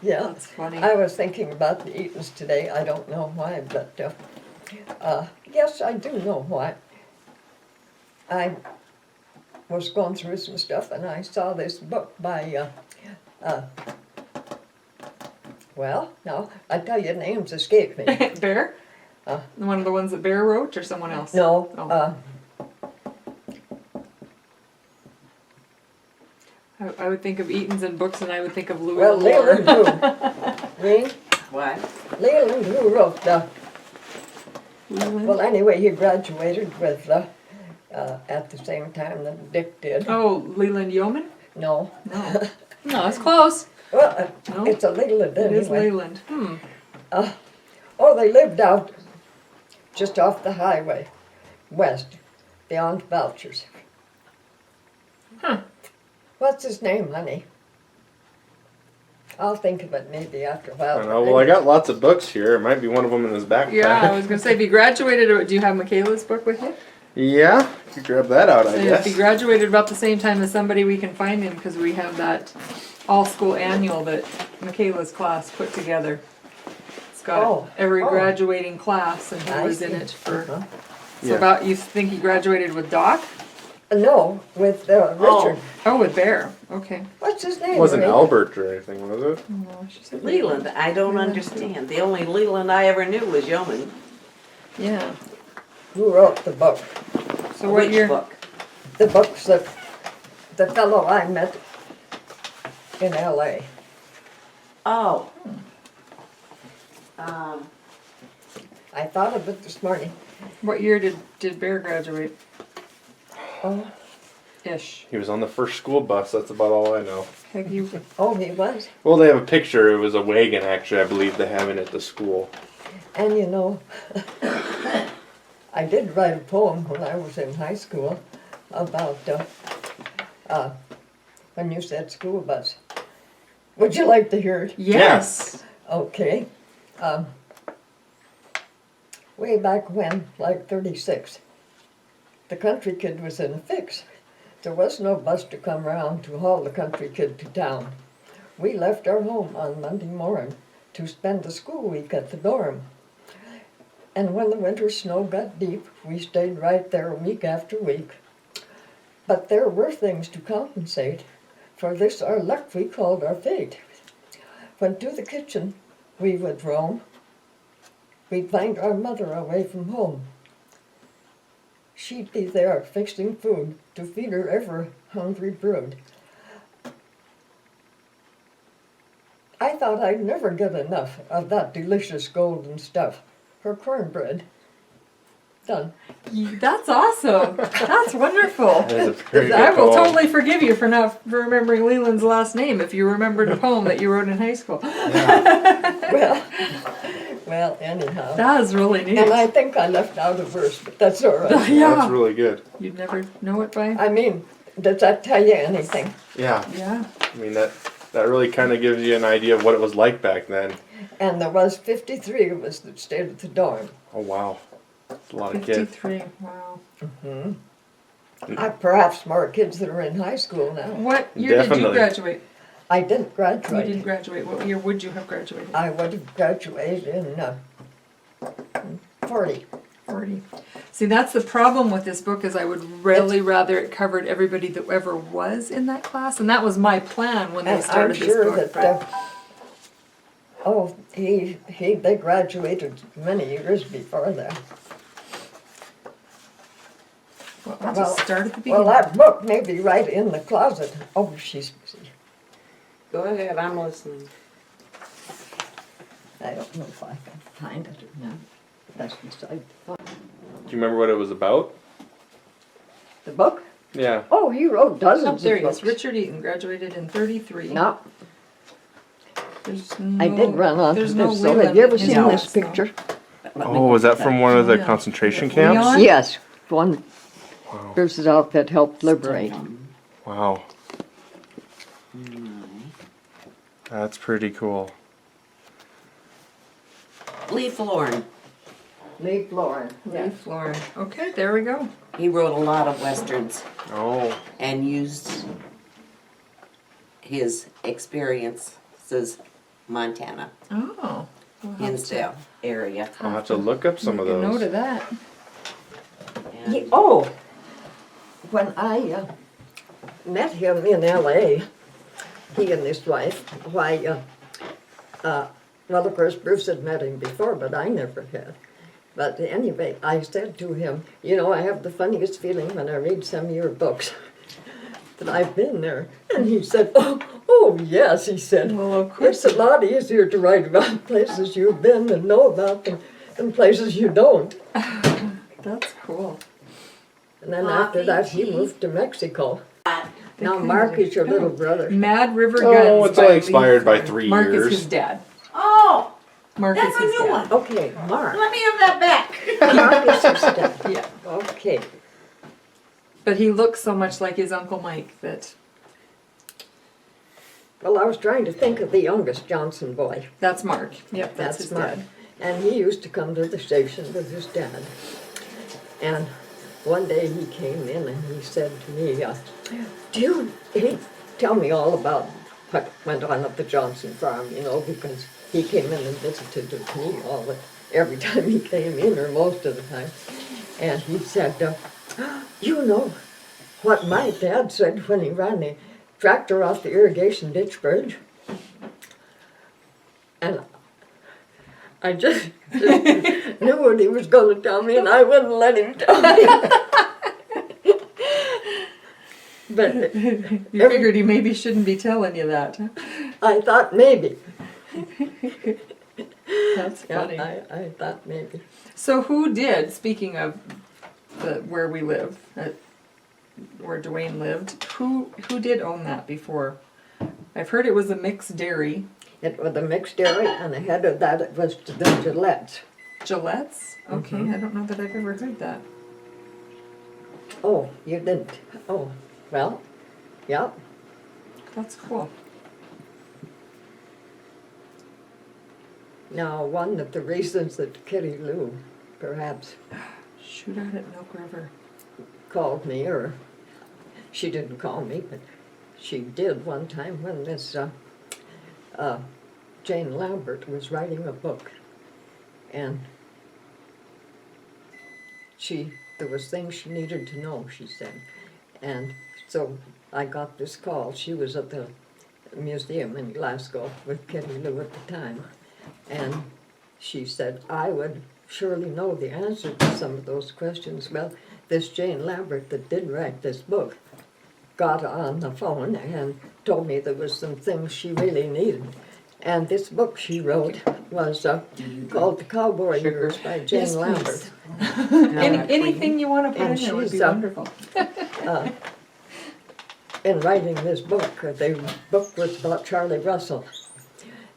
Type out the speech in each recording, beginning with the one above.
Yeah. That's funny. I was thinking about the Eatons today. I don't know why, but yes, I do know why. I was going through some stuff and I saw this book by, well, now I tell you, names escape me. Bear? One of the ones that Bear wrote, or someone else? No, Oh. I would think of Eatons and books, and I would think of Louis. well, Leland who? Reed? What? Leland who wrote the, Leland? well, anyway, he graduated with, at the same time that Dick did. Oh, Leland Yeoman? No. No. No, it's close. Well, No? it's a Leland It is anyway. Leland. Hmm. Oh, they lived out just off the highway, west, beyond Belcher's. Huh. What's his name, honey? I'll think of it maybe after a I while. don't know. Well, I got lots of books here. It might be one of them in his backpack. Yeah, I was going to say, if you graduated, do you have Michaela's book with you? Yeah, you could grab that out, I And guess. if he graduated about the same time as somebody, we can find him, because we have that all-school annual that Michaela's class put together. It's got every graduating class, and he I was see. in it for... Uh-huh. So Yeah. about, you think he graduated with Doc? No, with Richard. Oh, with Bear. Okay. What's his name? It wasn't Ray? Albert or anything, was it? No, she said Leland, I don't understand. The only Leland I ever knew was Yeoman. Yeah. Who wrote the book? So what Which year? book? The books that the fellow I met in L.A. Oh. I thought of it this morning. What year did Bear graduate? Oh, Ish. He was on the first school bus. That's about all I know. Heck, you. oh, he was. Well, they have a picture. It was a wagon, actually, I believe they have it at the school. And you know, I did write a poem when I was in high school about when you said school bus. Would you like to hear it? Yes. Okay. Way back when, like 36, the country kid was in a fix. There was no bus to come round to haul the country kid to town. We left our home on Monday morning to spend the school week at the dorm. And when the winter snow got deep, we stayed right there week after week. But there were things to compensate for this our luck we called our fate. When to the kitchen we would roam, we'd find our mother away from home. She'd be there fixing food to feed her ever-hungry brood. I thought I'd never get enough of that delicious golden stuff. Her cornbread. Done. That's awesome. That's wonderful. That is a very good I will poem. totally forgive you for not remembering Leland's last name if you remembered a poem that you wrote in high school. Well, anyhow. That is really neat. And I think I left out a verse, but that's all right. Yeah. That's really good. You'd never know it by? I mean, does that tell you anything? Yeah. Yeah. I mean, that really kind of gives you an idea of what it was like back then. And there was 53 of us that stayed at the dorm. Oh, wow. That's a lot of kids. 53. Wow. Perhaps more kids that are in high school now. What year did you Definitely. graduate? I didn't You graduate. didn't graduate. What year would you have graduated? I would have graduated in 40. 40. See, that's the problem with this book is I would really rather it covered everybody that ever was in that class. And that was my plan when they And I'm started this sure book. that, they graduated many years before that. I'll just start at the beginning. Well, that book may be right in the closet. Oh, she's busy. Go ahead, I'm listening. I don't know if I can find it or not. That's beside the point. Do you remember what it was about? The book? Yeah. Oh, he wrote Oh, dozens there of he is. books. Richard Eaton graduated in 33. No, There's I did run on to there's no this. So have Leland you ever in seen his this class, no. picture? Oh, was that from one of the Yeah. concentration Leon? camps? Yes, one Wow. versus outfit helped liberate. Wow. That's pretty cool. Lee Florin. Lee Florin. Lee Florin. Okay, there we go. He wrote a lot of westerns Oh. and used his experiences Montana, Oh. We'll have to Hinsdale area. I'll have to look up some of make a note those. of that. And Oh, when I met him in L.A., he and his wife, well, of course, Bruce had met him before, but I never had. But anyway, I said to him, you know, I have the funniest feeling when I read some of your books that I've been there. And he said, oh yes, he said. Well, of course. It's a lot easier to write about places you've been and know about than places you don't. That's cool. And then after that, he moved to Mexico. Now Okay. Mark is your little brother. Mad River Oh, Guns. it's by only Lee expired by Ford. 3 Mark is years. his dad. oh, Mark that's is a his new dad. one. Okay, Mark. Let me have that back. Mark is his dad. Yeah. Okay. But he looks so much like his Uncle Mike that Well, I was trying to think of the youngest Johnson boy. that's Mark. Yep, that's his Mark. dad. And he used to come to the station with his dad. And one day he came in and he said to me, he'd tell me all about what went on at the Johnson farm, you know, because he came in and visited with me every time he came in, or most of the time. And he said, you know what my dad said when he ran the tractor off the irrigation ditch bridge? And I just knew what he was going to tell me, and I wouldn't let him tell me. But You figured he maybe shouldn't be telling you that. Huh? I thought maybe. That's Yeah, funny. I thought maybe. So who did, speaking of where we live, where Dwayne lived, who did own that before? I've heard it was a mixed dairy. It was a mixed dairy, and ahead of that it was the Gillettes. Gillette's? Okay, I don't know that I've ever heard that. Oh, you didn't? Oh, well, yeah. That's cool. Now, one of the reasons that Kitty Lou perhaps Shootout at Milk River. called me, or she didn't call me, but she did one time when this Jane Lambert was writing a book, and there was things she needed to know, she said. And so I got this call. She was at the museum in Glasgow with Kitty Lou at the time, and she said, I would surely know the answer to some of those questions. Well, this Jane Lambert that did write this book got on the phone and told me there was some things she really needed. And this book she wrote was called The Cowboy Years by Jane Yes, Lambert. Anything you want to put And in there would be she's, wonderful. In writing this book, the book was about Charlie Russell.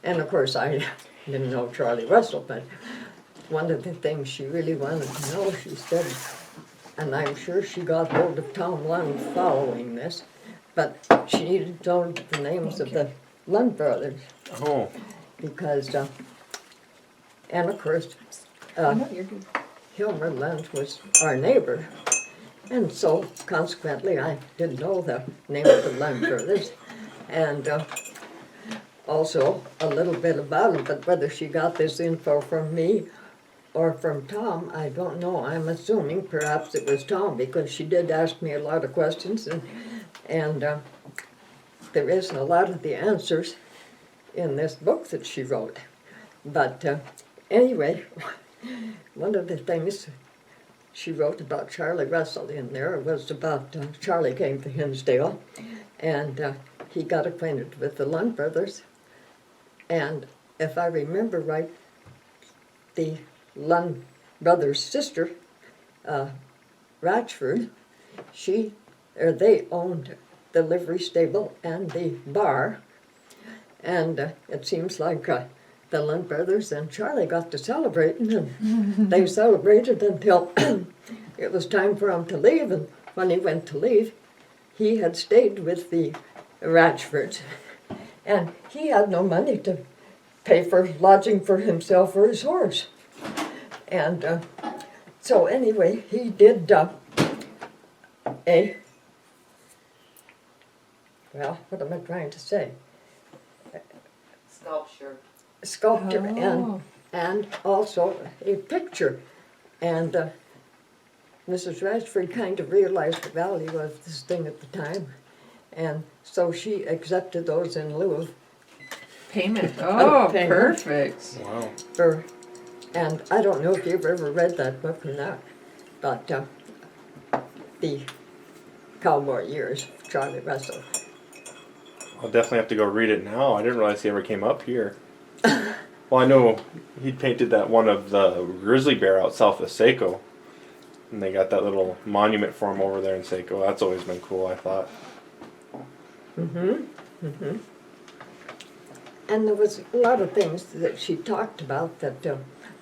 And of course I didn't know Charlie Russell, but one of the things she really wanted to know, she said, and I'm sure she got hold of Tom Lund following this, but she needed to know the names of the Lund brothers. Oh, Because, and of course, No, you're good. Hilmer Lund was our neighbor. And so consequently, I didn't know the name of the Lund brothers. And also a little bit about them, but whether she got this info from me or from Tom, I don't know. I'm assuming perhaps it was Tom, because she did ask me a lot of questions, and there isn't a lot of the answers in this book that she wrote. But anyway, one of the things she wrote about Charlie Russell in there was about Charlie came to Hinsdale, and he got acquainted with the Lund brothers. And if I remember right, the Lund brothers' sister, Ratchford, they owned the livery stable and the bar. And it seems like the Lund brothers and Charlie got to celebrating, and they celebrated until it was time for him to leave. And when he went to leave, he had stayed with the Ratchfords, and he had no money to pay for lodging for himself or his horse. And so anyway, he did well, what am I trying to say? sculpture Oh. and also a picture. And Mrs. Rashford kind of realized the value of this thing at the time. And so she accepted those in lieu of Payment. Oh, payment. perfect. Wow. for, and I don't know if you've ever read that book or not, but the cowboy years, of Charlie Russell. I'll definitely have to go read it now. I didn't realize he ever came up here. Well, I know he painted that one of the grizzly bear out south of Saco. And they got that little monument for him over there in Saco. That's always been cool, I thought. And there was a lot of things that she talked about that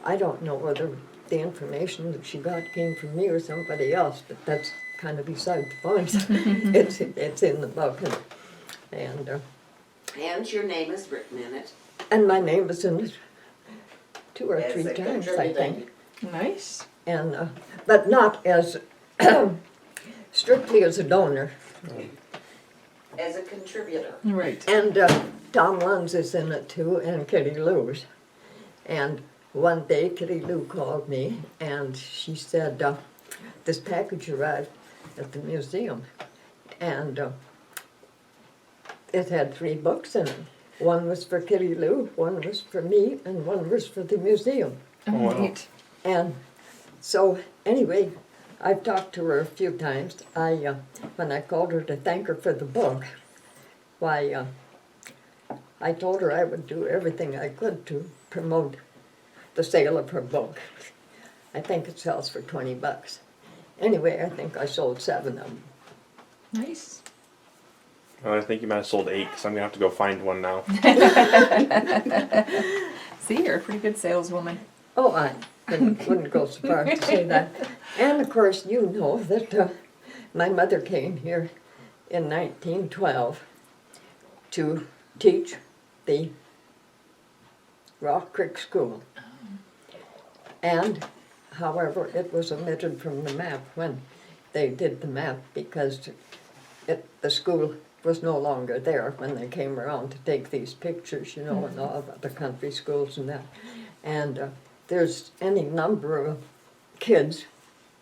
I don't know whether the information that she got came from me or somebody else, but that's kind of beside the point. It's in the book, and And your name is written in it. my name is in it 2 or As 3 a times, I contributor. think. Nice. And but not as strictly as a donor. As a contributor. Right. And Tom Lunn's is in it too, and Kitty Lou's. And one day Kitty Lou called me and she said, this package arrived at the museum. And it had 3 books in it. One was for Kitty Lou, one was for me, and one was for the museum. Oh, wow. neat. And so, anyway, I've talked to her a few times. When I called her to thank her for the book, why, I told her I would do everything I could to promote the sale of her book. I think it sells for $20. Anyway, I think I sold 7 of them. Nice. I think you might have sold 8, because I'm going to have to go find one now. See, you're a pretty good saleswoman. Oh, I wouldn't go so far to say that. And of course, you know that my mother came here in 1912 to teach the Rock Creek School. And, however, it was omitted from the map when they did the map because the school was no longer there when they came around to take these pictures, you know, and all of the country schools and that. And there's any number of kids,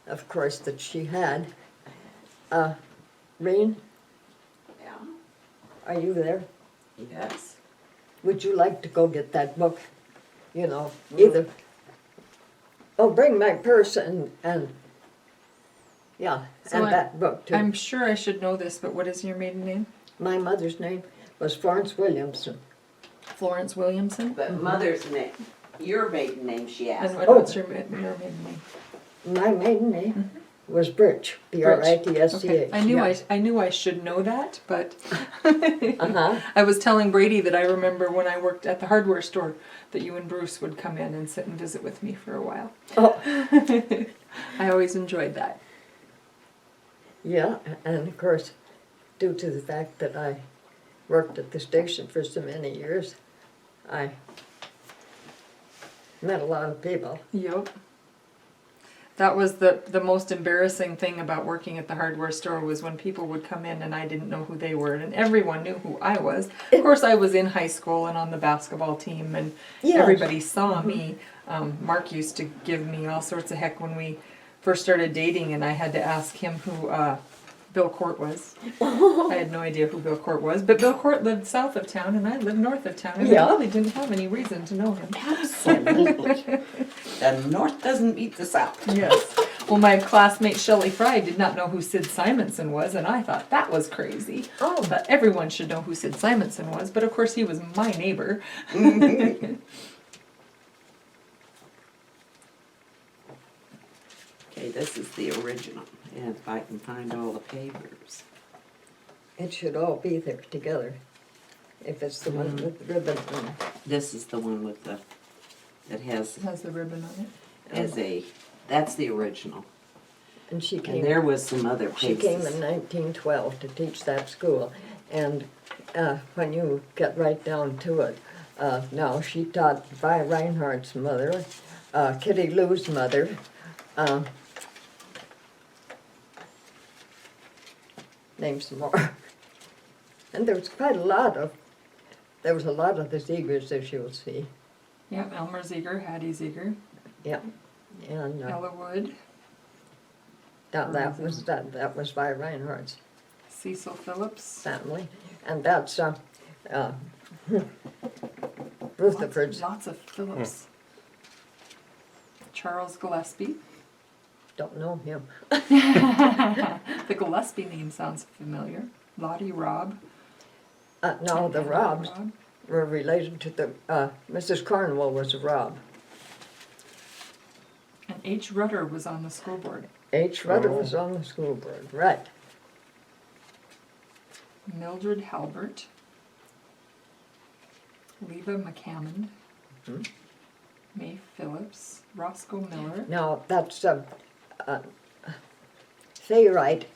of course, that she had. Irene, Yeah. are you there? Yes. Would you like to go get that book? You know, either. Oh, bring my purse and yeah, So and that book too. I'm sure I should know this, but what is your maiden name? My mother's name was Florence Williamson. Florence Williamson? But mother's name, your maiden name, she And asked. what's your maiden name? My maiden name was Birch, B-R-I-T-S-C-H. Okay. I knew yeah. I knew I should know that, but Uh-huh. I was telling Brady that I remember when I worked at the hardware store that you and Bruce would come in and sit and visit with me for a while. Oh, I always enjoyed that. yeah, and of course, due to the fact that I worked at the station for so many years, I met a lot of people. Yep. That was the most embarrassing thing about working at the hardware store was when people would come in and I didn't know who they were and everyone knew who I was. Of course I was in high school and on the basketball team and Yes. everybody saw me. Mark used to give me all sorts of heck when we first started dating and I had to ask him who Bill Court was. I had no idea who Bill Court was, but Bill Court lived south of town and I lived north of town and Yeah. I really didn't have any reason to know him. Absolutely. The north doesn't beat the south. Yes. Well, my classmate Shelley Fry did not know who Sid Simonson was, and I thought that was crazy. Oh. But everyone should know who Sid Simonson was, but of course he was my neighbor. Okay, this is the original, and if I can find all the papers. It should all be there together, if it's the one with the ribbon on it. This is the one with the, that has, Has the ribbon on it. as a, that's the original. And she And came. there was some other She came places. in 1912 to teach that school, and when you get right down to it, now she taught Vi Reinhardt's mother, Kitty Lou's mother, name some more. And there was quite a lot of there was a lot of the Ziegers, as you'll see. Yeah, Elmer Ziegler, Hattie Ziegler, Yeah, and Ella Wood, that was by Reinhardt's Cecil Phillips. family, and that's Rutherford's. Lots of Phillips. Charles Gillespie. Don't know him. The Gillespie name sounds familiar. Lottie Robb. No, the Anna Robs Robb. were related to the Mrs. Cornwell was a Rob. And H. Rudder was on the school board. H. Rudder Oh. was on the school board, right? Mildred Halbert. Leva McCammond. Mhm. May Phillips. Roscoe Miller. Now that's Fay Wright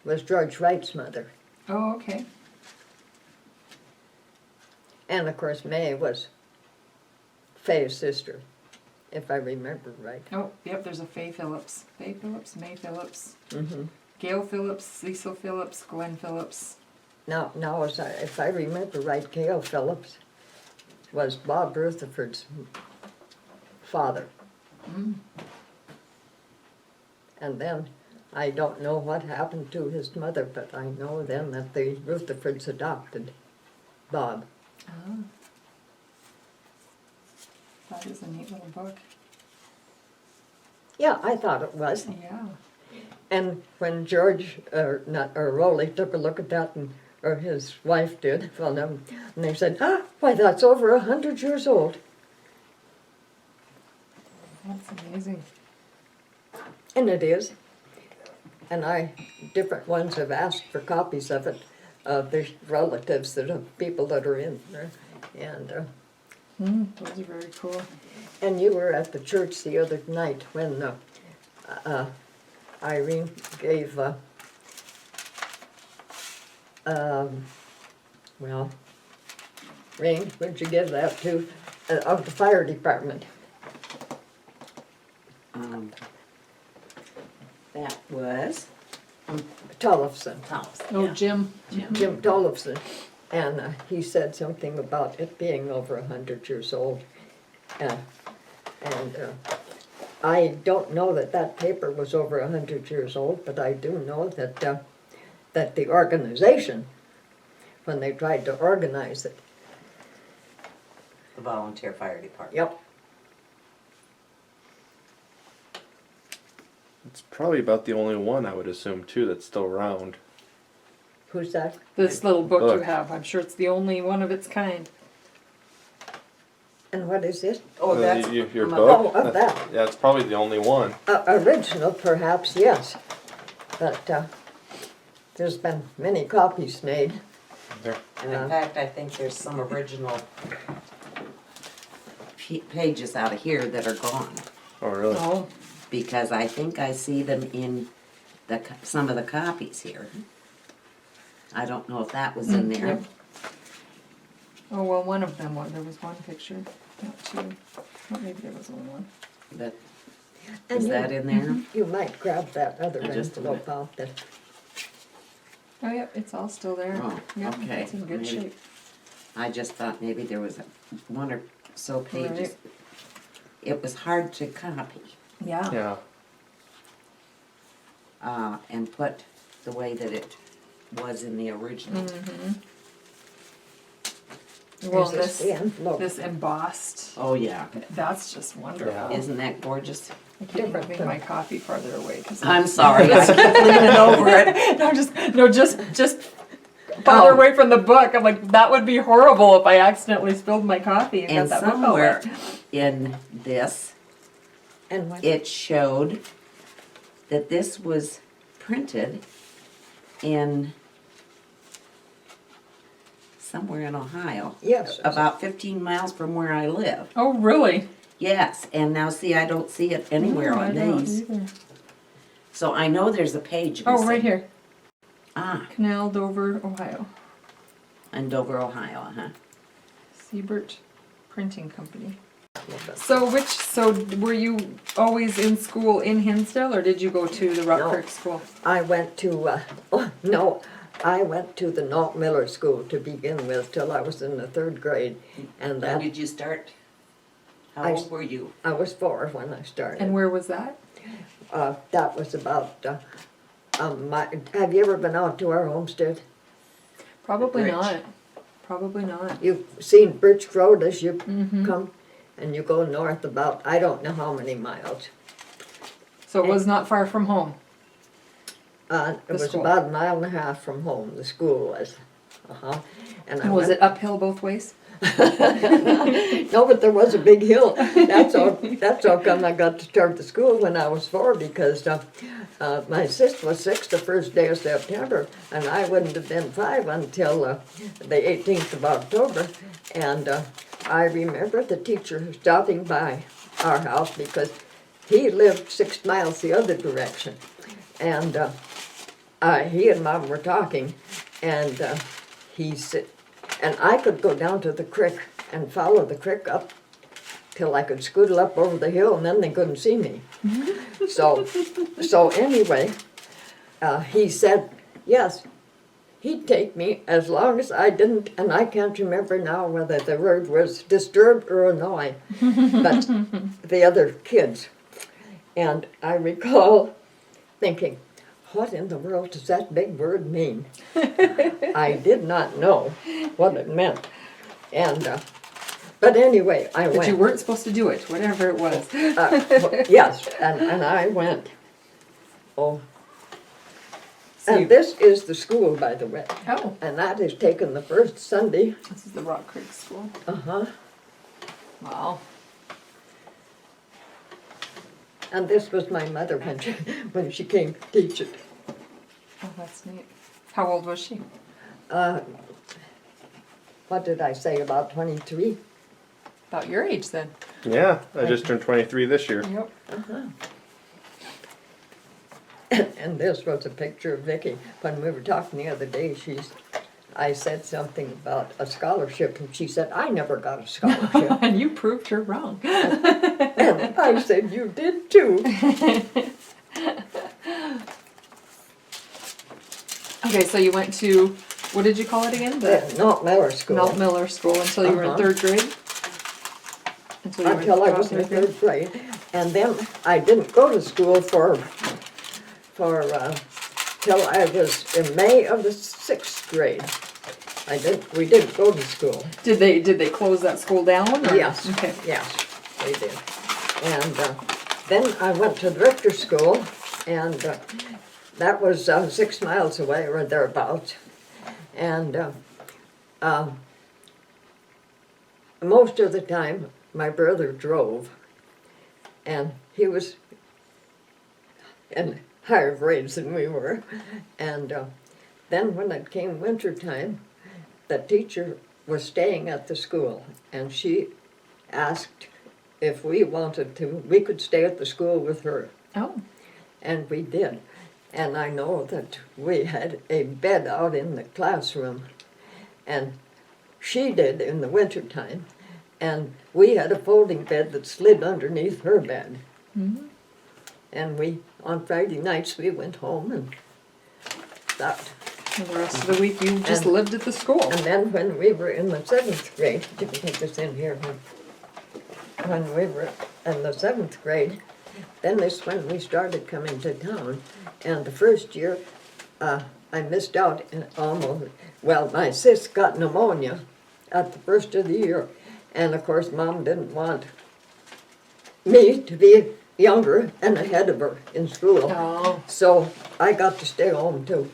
was George Wright's mother, Oh, okay. and of course May was Fay's sister, if I remember right. Oh, yep, there's a Fay Phillips. Fay Phillips, May Phillips, Mm-hmm. Gail Phillips, Cecil Phillips, Glenn Phillips. Now, if I remember right, Gail Phillips was Bob Rutherford's father. Mm. And then, I don't know what happened to his mother, but I know then that the Rutherfords adopted Bob. Ah. That is a neat little book. Yeah, I thought it was. Yeah. And when George, or Rowley took a look at that, or his wife did, and they said, why, that's over 100 years old. That's amazing. And it is. And different ones have asked for copies of it. There's relatives people that are in there. And Those are very cool. and you were at the church the other night when Irene gave, Irene, would you give that to, of the fire department? That was Tollefson, Thomas. Oh, yeah. Jim. Jim Tollefson. And he said something about it being over 100 years old. I don't know that paper was over 100 years old, but I do know that the organization, when they tried to organize it, The volunteer fire department. yep, It's probably about the only one I would assume too that's still around. who's that? This little book you Book. have, I'm sure it's the only one of its kind. And what is it? Oh, that's Your my- book. Oh, of that. Yeah, it's probably the only one. Original, perhaps, yes. But there's been many copies made. There. And in fact, I think there's some original pages out of here that are gone. Oh, really? Oh, Because I think I see them in some of the copies here. I don't know if that was in there. Yep. Oh, well, one of them, there was one picture, not two. Well, maybe there was only one. But And is you- that in there? You might grab that other Just a envelope minute. out that. Oh, yep, it's all still there. Oh, Yep, okay. it's in good Maybe. shape. I just thought maybe there was one or so pages. Right. It was hard to copy Yeah. Yeah. and put the way that it was in the original. Mm-hmm. Well, Is this the envelope? this embossed, Oh, yeah. that's just wonderful. Yeah. Isn't that gorgeous? I keep moving my copy farther away because I'm sorry, I keep leaning over it. just farther Oh. away from the book. I'm like, that would be horrible if I accidentally spilled my coffee and And got that book all somewhere wet. in this, And what? it showed that this was printed in somewhere in Ohio. Yes. About 15 miles from where I live. Oh, really? Yes, and now see, I don't see it anywhere No, I on don't these. either. So I know there's a page Oh, missing. right here. Ah, Canal, Dover, Ohio. in Dover, Ohio, huh? Siebert Printing Company. So were you always in school in Hinsdale or did you go to the Rock No. Creek School? I went to, no, I went to the Nault Miller School to begin with till I was in the 3rd grade, and When that did you start? How I- old were you? I was 4 when I started. And where was that? That was about. Have you ever been out to our homestead? Probably Rich. not. Probably not. You've seen Birch Road as you Mm-hmm. come, and you go north about I don't know how many miles. So it was not far from home. It The was school. about 1.5 miles from home. The school was. And I And was went- it uphill both ways? No, but there was a big hill. That's all. That's how come I got to start the school when I was 4 because my sister was 6 the first day of September, and I wouldn't have been 5 until the 18th of October. And I remember the teacher stopping by our house because he lived 6 miles the other direction, and he and Mom were talking, and he said. And I could go down to the creek and follow the creek up till I could scootle up over the hill, and then they couldn't see me. So anyway, he said, yes, he'd take me as long as I didn't, and I can't remember now whether the word was disturb or annoy, but the other kids. And I recall thinking, what in the world does that big word mean? I did not know what it meant. And, but anyway, I But went. you weren't supposed to do it, whatever it was. Yes, and I went. Oh, So you- and this is the school, by the way. Oh, And that is taken the first Sunday. this is the Rock Creek School. Uh-huh. Wow. And this was my mother when she came to teach it. Oh, that's neat. How old was she? What did I say, about 23? About your age then. Yeah, I just turned 23 this year. Yep. And this was a picture of Vicky. When we were talking the other day, I said something about a scholarship, and she said, I never got a scholarship. And you proved her wrong. And I said, you did too. Okay, so you went to, what did you call it again? The Nault Miller School. Nault Miller School until you were in Uh-huh. 3rd grade? Until I was in the 3rd grade. And then I didn't go to school till I was in May of the 6th grade. We didn't go to school. Did they close that school down? Or? Yes, Okay. yes, they did. And then I went to the Richter School, and that was 6 miles away or thereabouts. And most of the time, my brother drove, and he was in higher grades than we were. And then when it came winter time, the teacher was staying at the school, and she asked if we wanted to, we could stay at the school with her, Oh, and we did. And I know that we had a bed out in the classroom, and she did in the winter time, and we had a folding bed that slid underneath her bed. Mhm. And on Friday nights, we went home, and that. and the rest of the week you just And- lived at the school. And then when we were in the 7th grade, you can take this in here, when we were in the 7th grade, then this when we started coming to town. And the first year, I missed out almost, well, my sis got pneumonia at the first of the year. And of course, Mom didn't want me to be younger and ahead of her in school. Oh, So I got to stay home too.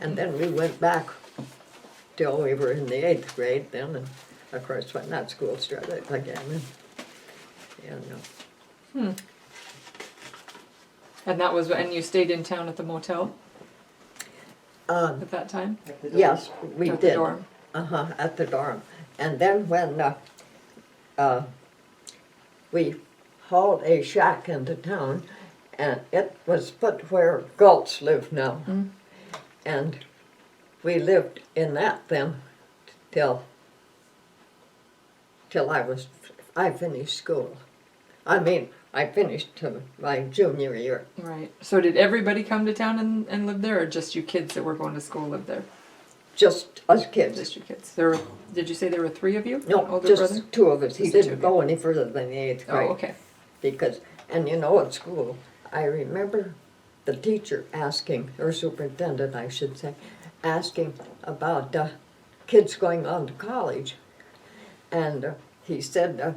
And then we went back till we were in the 8th grade then, and of course when that school started again. and that was and you stayed in town at the motel at that time? Yes, we At did. the dorm. At the dorm. And then when we hauled a shack into town, and it was put where Galtz live now. Mm. And we lived in that then till I finished school. I mean, I finished my junior year. Right. So did everybody come to town and live there, or just you kids that were going to school live there? Just us kids. Just your kids. There were. Did you say there were 3 of you? No, An older just brother? 2 of us. He Just the 2 didn't of you. go any further than the 8th Oh, grade. okay. Because, and you know, at school, I remember the teacher asking, or superintendent, I should say, asking about kids going on to college. And he said,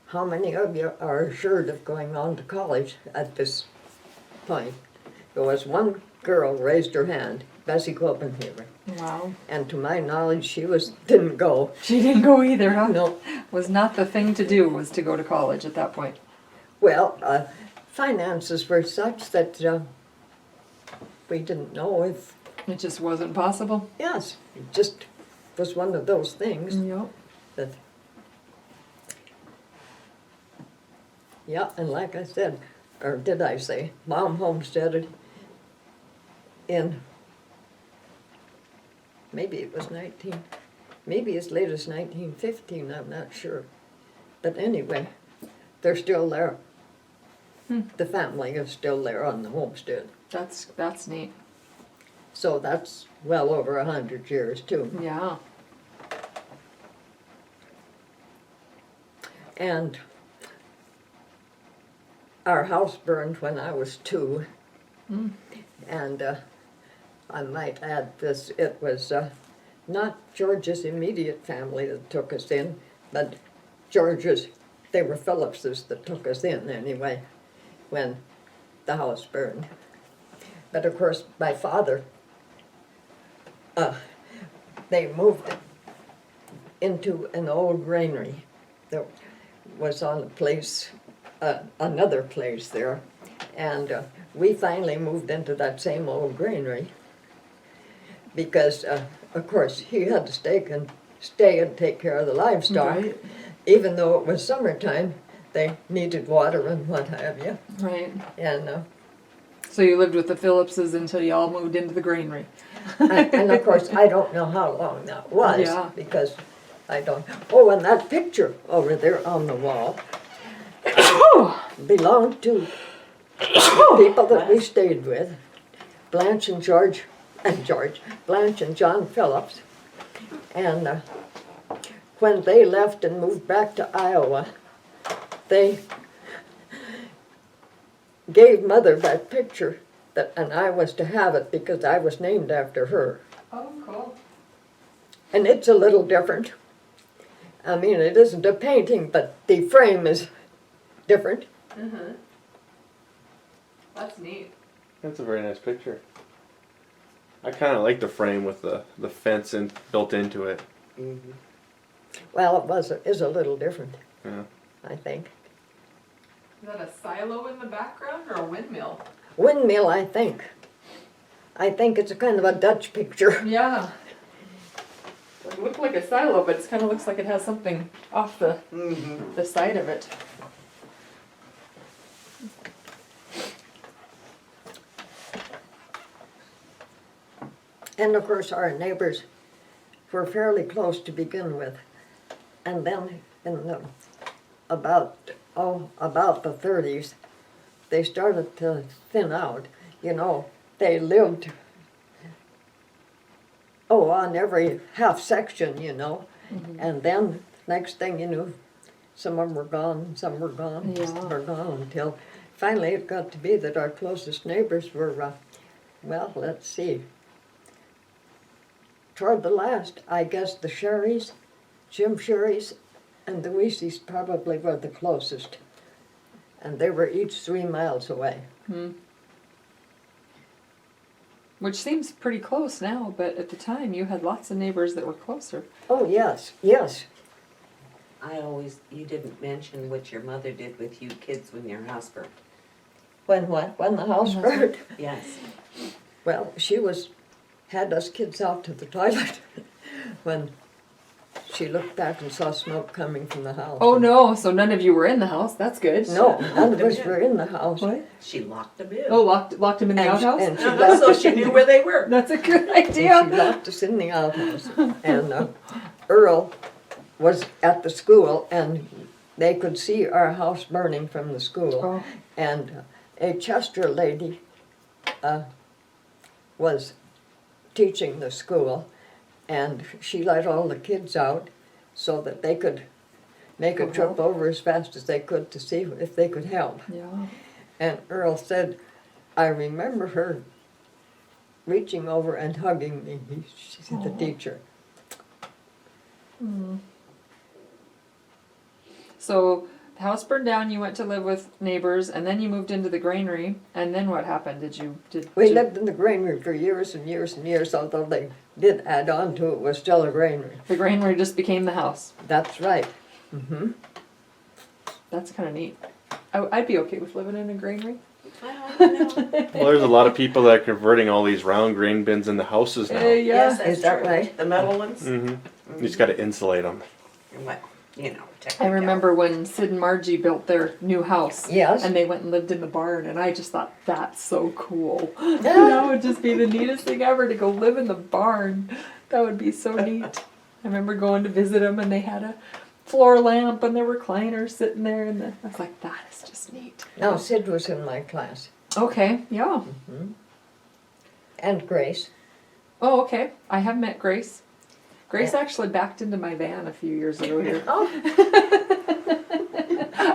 how many of you are assured of going on to college at this point? There was one girl raised her hand, Bessie Copenhaver. Wow. And to my knowledge, she didn't go. She didn't go either, huh? No. Was not the thing to do, was to go to college at that point. Well, finances were such that we didn't know if, It just wasn't possible. yes, it just was one of those things Yep. that, yeah, and like I said, or did I say, Mom homesteaded in, maybe it was maybe as late as 1915, I'm not sure. But anyway, they're still there. The family is still there on the homestead. That's neat. So that's well over 100 years too. Yeah. And our house burned when I was 2. And I might add this, it was not George's immediate family that took us in, but George's, they were Phillipses that took us in anyway, when the house burned. But of course, my father, they moved into an old granary that was on a place, another place there. And we finally moved into that same old granary because, of course, he had to stay and take care of the livestock. Right. Even though it was summertime, they needed water and what have you. Right. And So you lived with the Phillipses until you all moved into the granary. and of course, I don't know how long that was Yeah. because I don't. Oh, and that picture over there on the wall belonged to the people that we stayed with, Blanche and Blanche and John Phillips. And when they left and moved back to Iowa, they gave Mother that picture, and I was to have it because I was named after her. Oh, cool. And it's a little different. I mean, it isn't a painting, but the frame is different. Mm-hmm. That's neat. That's a very nice picture. I kind of like the frame with the fence built into it. Well, is a little different, Yeah. I think. Is that a silo in the background or a windmill? Windmill, I think. I think it's a kind of a Dutch picture. Yeah. It looked like a silo, but it kind of looks like it has something off the side of it. And of course, our neighbors were fairly close to begin with. And then in about the 30s, they started to thin out. You know, they lived, on every half section, you know. And then, next thing you knew, some of them were gone, some were gone, some were gone, until finally it got to be that our closest neighbors were, well, let's see. Toward the last, I guess the Sherrys, Jim Sherrys, and the Weeseys probably were the closest. And they were each 3 miles away. Which seems pretty close now, but at the time you had lots of neighbors that were closer. Oh, yes, yes. You didn't mention what your mother did with you kids when your house burned. When what? When the house burned? Yes. Well, she had us kids out to the toilet when she looked back and saw smoke coming from the house. Oh no, so none of you were in the house. That's good. No, none of us were in the house. What? She locked them in. Oh, locked him in the And- outhouse? and she left So us she in knew the- where they were. That's a good And idea. she locked us in the outhouse. And Earl was at the school, and they could see our house burning from the school. Oh. And a Chester lady was teaching the school, and she let all the kids out so that they could make a Go trip help. over as fast as they could to see if they could help. Yeah. And Earl said, I remember her reaching over and hugging me. She's the Aw. teacher. So the house burned down. You went to live with neighbors, and then you moved into the granary. And then what happened? We lived in the granary for years and years and years, although they did add on to it, was still a granary. The granary just became the house. That's right. Mm-hmm. That's kind of neat. I'd be okay with living in a granary. Well, there's a lot of people that are converting all these round grain bins into houses now. Yeah. Yes, that's Is that true. right? The metal ones? Mm-hmm. You just got to insulate them. What, you know, I technically. remember when Sid and Margie built their new house. Yes. And they went and lived in the barn, and I just thought, that's so cool. That would just be the neatest thing ever, to go live in the barn. That would be so neat. I remember going to visit them, and they had a floor lamp and their recliner sitting there, and I was like, that is just neat. No, Sid was in my class. Okay, yeah. And Grace. Oh, okay. I have met Grace. Grace actually backed into my van a few years ago here. Oh,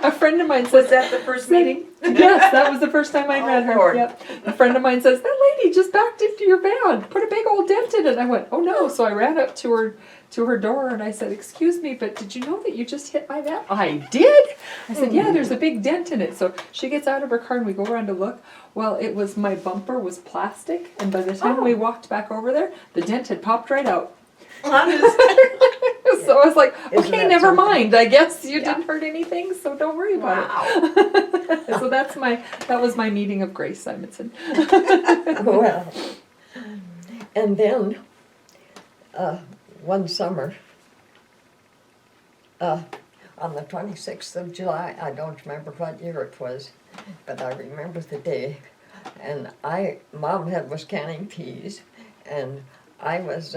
A friend of mine Was says, that the first meeting? yes, that was the first time I Oh, met her. Lord. Yep. A friend of mine says, that lady just backed into your van, put a big old dent in it. I went, oh no. So I ran up to her door and I said, excuse me, but did you know that you just hit my van? I did? I said, yeah, there's a big dent in it. So she gets out of her car and we go around to look. Well, it was, my bumper was plastic, and by the time we walked back over there, the dent had popped right out. Honest. So I was like, Isn't okay, that never something? mind. I guess you Yeah. didn't hurt anything, so don't worry about Wow. it. So that was my meeting of Grace Simonson. well. And then, one summer, on the 26th of July, I don't remember what year it was, but I remember the day, and Mom was canning peas, and I was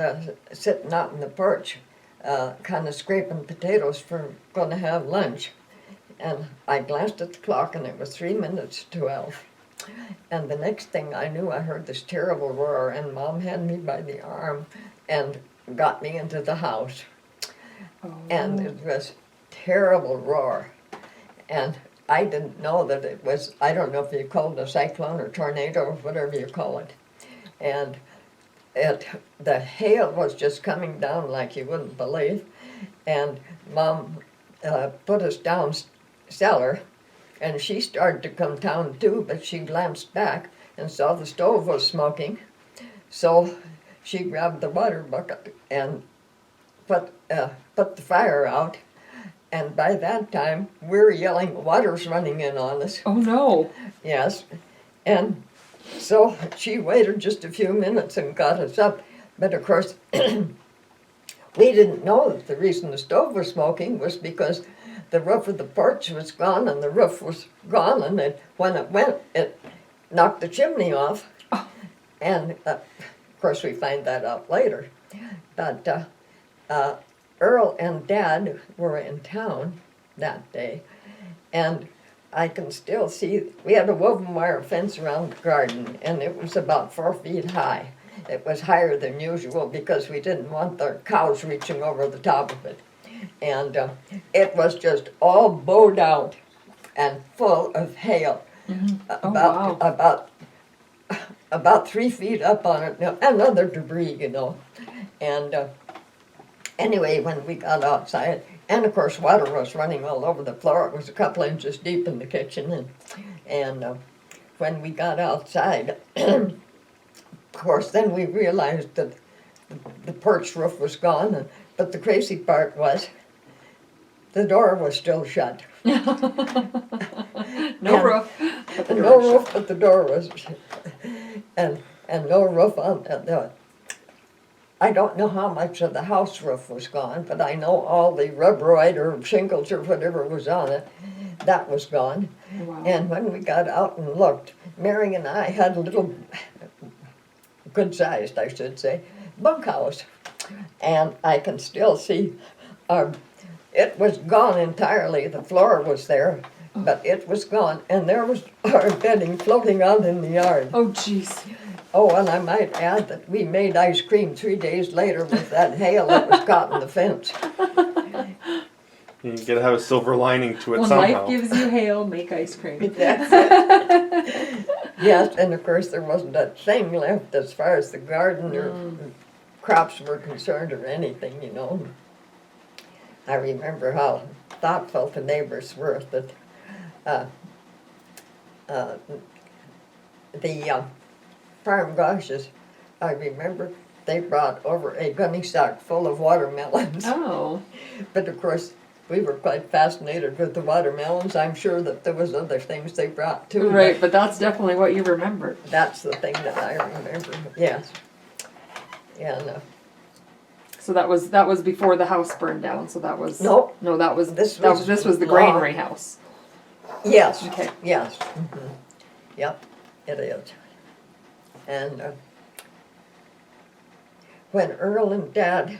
sitting out in the porch, kind of scraping potatoes for going to have lunch. And I glanced at the clock, and it was 3 minutes to 12. And the next thing I knew, I heard this terrible roar, and Mom had me by the arm and got me into the house. And it was terrible roar. And I didn't know that it was, I don't know if you call it a cyclone or tornado or whatever you call it. And the hail was just coming down like you wouldn't believe. And Mom put us down cellar, and she started to come down too, but she glanced back and saw the stove was smoking. So she grabbed the water bucket and put the fire out. And by that time, we were yelling, water's running in on us. Oh no. Yes. And so she waited just a few minutes and got us up. But of course, we didn't know that the reason the stove was smoking was because the roof of the porch was gone and the roof was gone. And when it went, it knocked the chimney off. Oh. And of course, we find that out later. But Earl and Dad were in town that day, and I can still see, we had a woven wire fence around the garden, and it was about 4 feet high. It was higher than usual because we didn't want the cows reaching over the top of it. And it was just all bowed out and full of hail. Oh, wow. About 3 feet up on it, and other debris, And anyway, when we got outside, and of course water was running all over the floor. It was a couple inches deep in the kitchen. And when we got outside, of course, then we realized that the porch roof was gone. But the crazy part was the door was still shut. No roof. But the No door was roof, but the door was shut. And no roof on the. I don't know how much of the house roof was gone, but I know all the rubberoid or shingles or whatever was on it, that was gone. Wow. And when we got out and looked, Mary and I had a little, good-sized, I should say, bunkhouse. And I can still see It was gone entirely. The floor was there, but it was gone. And there was our bedding floating out in the yard. Oh, jeez. Oh, and I might add that we made ice cream 3 days later with that hail that was caught in the fence. You gotta have a silver lining to it When somehow. life gives you hail, make ice cream. That's it. Yes, and of course there wasn't a thing left as far as the garden or crops were concerned or anything, you know. I remember how thoughtful the neighbors were that the farm goshes, I remember they brought over a gunny sack full of watermelons. Oh, But of course, we were quite fascinated with the watermelons. I'm sure that there was other things they brought too. right, but that's definitely what you remember. That's the thing that I remember, yes. And, So that was before the house burned down. So that was no, no, that was This that was this was the long. granary house. yes, Okay. yes. Yep, it is. And when Earl and Dad,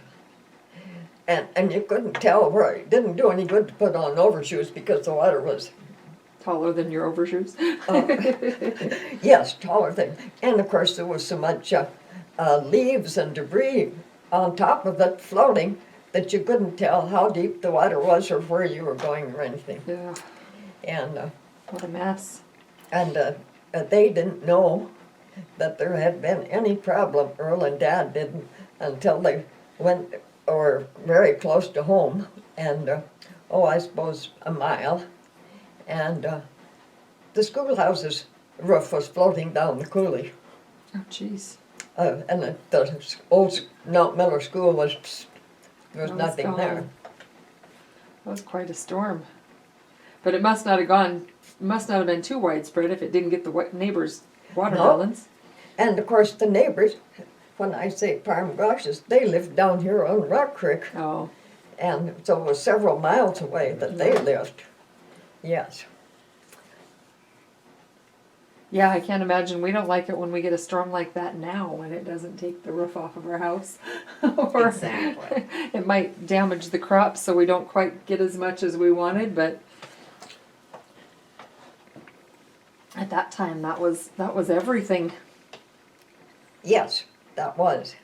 and you couldn't tell where it didn't do any good to put on overshoes because the water was, Taller than your overshoes. yes, taller than, and of course there was so much leaves and debris on top of it floating that you couldn't tell how deep the water was or where you were going or anything. Yeah. And What a mess. they didn't know that there had been any problem. Earl and Dad didn't until they went or very close to home, and I suppose a mile, and the schoolhouse's roof was floating down the coulee, Oh, jeez. and the old Mount Miller School was there was That was nothing gone. there. That was quite a storm. But it must not have been too widespread if it didn't get the neighbors' watermelons. And of course the neighbors, when I say farm goshes, they lived down here on Rock Creek. Oh, And so it was several miles away that they lived. Yes. yeah, I can't imagine. We don't like it when we get a storm like that now when it doesn't take the roof off of our house. Or Exactly. it might damage the crops so we don't quite get as much as we wanted, but at that time that was everything. Yes, that was.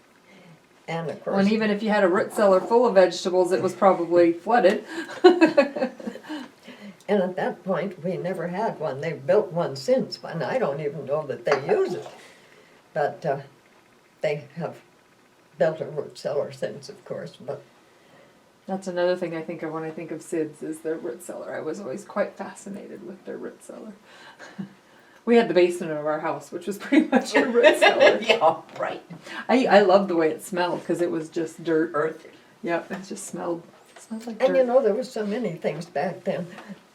And of course, And even if you had a root cellar full of vegetables, it was probably flooded. and at that point, we never had one. They've built one since, and I don't even know that they use it. But they have built a root cellar since, of course. But That's another thing I think of when I think of SIDS is their root cellar. I was always quite fascinated with their root cellar. We had the basement of our house, which was pretty much a root cellar. Yeah, right. I loved the way it smelled because it was just dirt. Earthy. Yep, it just smelled like and you dirt. know, there was so many things back then.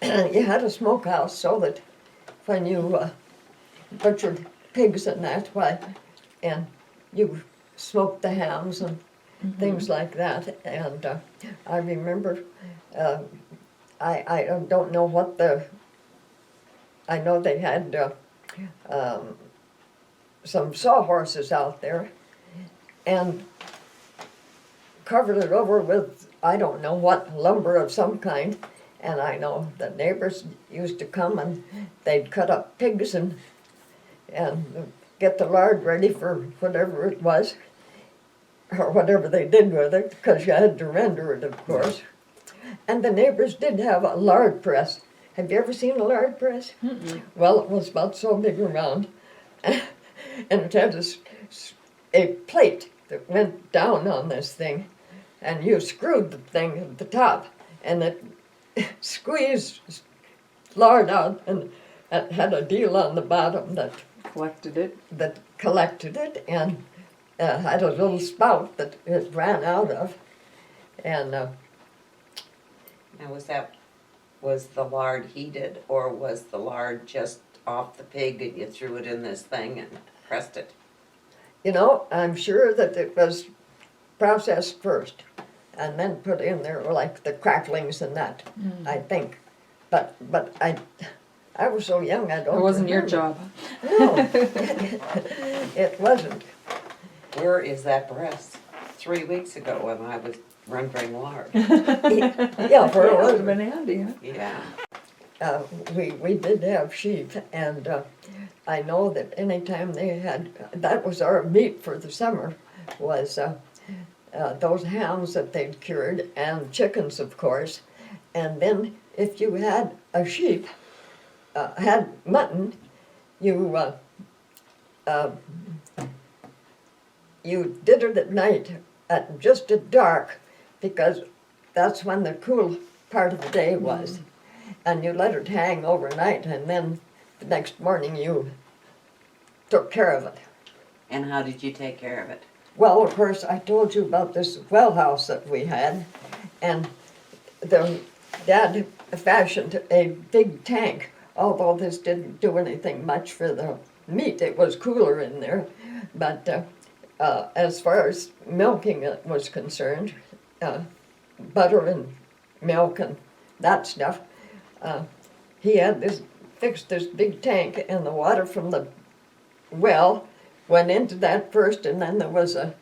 You had a smokehouse so that when you butchered pigs and that, and you smoked the hams and things like that. And I remember, I don't know what I know they had some sawhorses out there and covered it over with, I don't know what, lumber of some kind. And I know the neighbors used to come and they'd cut up pigs and get the lard ready for whatever it was, or whatever they did with it, because you had to render it, of course. And the neighbors did have a lard press. Have you ever seen a lard press? Mm-mm. Well, it was about so big around, and it had a plate that went down on this thing, and you screwed the thing at the top, and it squeezed lard out, and it had a deal on the bottom that Collected it. collected it, and had a little spout that it ran out of, and Now, was the lard heated, or was the lard just off the pig and you threw it in this thing and pressed it? you know, I'm sure that it was processed first, and then put in there like the cracklings and that, I think. But I was so young, I don't It wasn't your remember. job. No, it wasn't. Where is that breast? 3 weeks ago when I was run very large. Yeah, for Yeah, it would was. have been handy, huh? Yeah. We did have sheep, and I know that anytime they had, that was our meat for the summer, was those hams that they'd cured, and chickens, of course. And then if you had a sheep, had mutton, you you did it at night, at just at dark, because that's when the cool part of the day was. And you let it hang overnight, and then the next morning you took care of it. And how did you take care of it? Well, of course, I told you about this well house that we had, and the dad fashioned a big tank. Although this didn't do anything much for the meat, it was cooler in there. But as far as milking it was concerned, butter and milk and that stuff, he had fixed this big tank, and the water from the well went into that first, and then there was a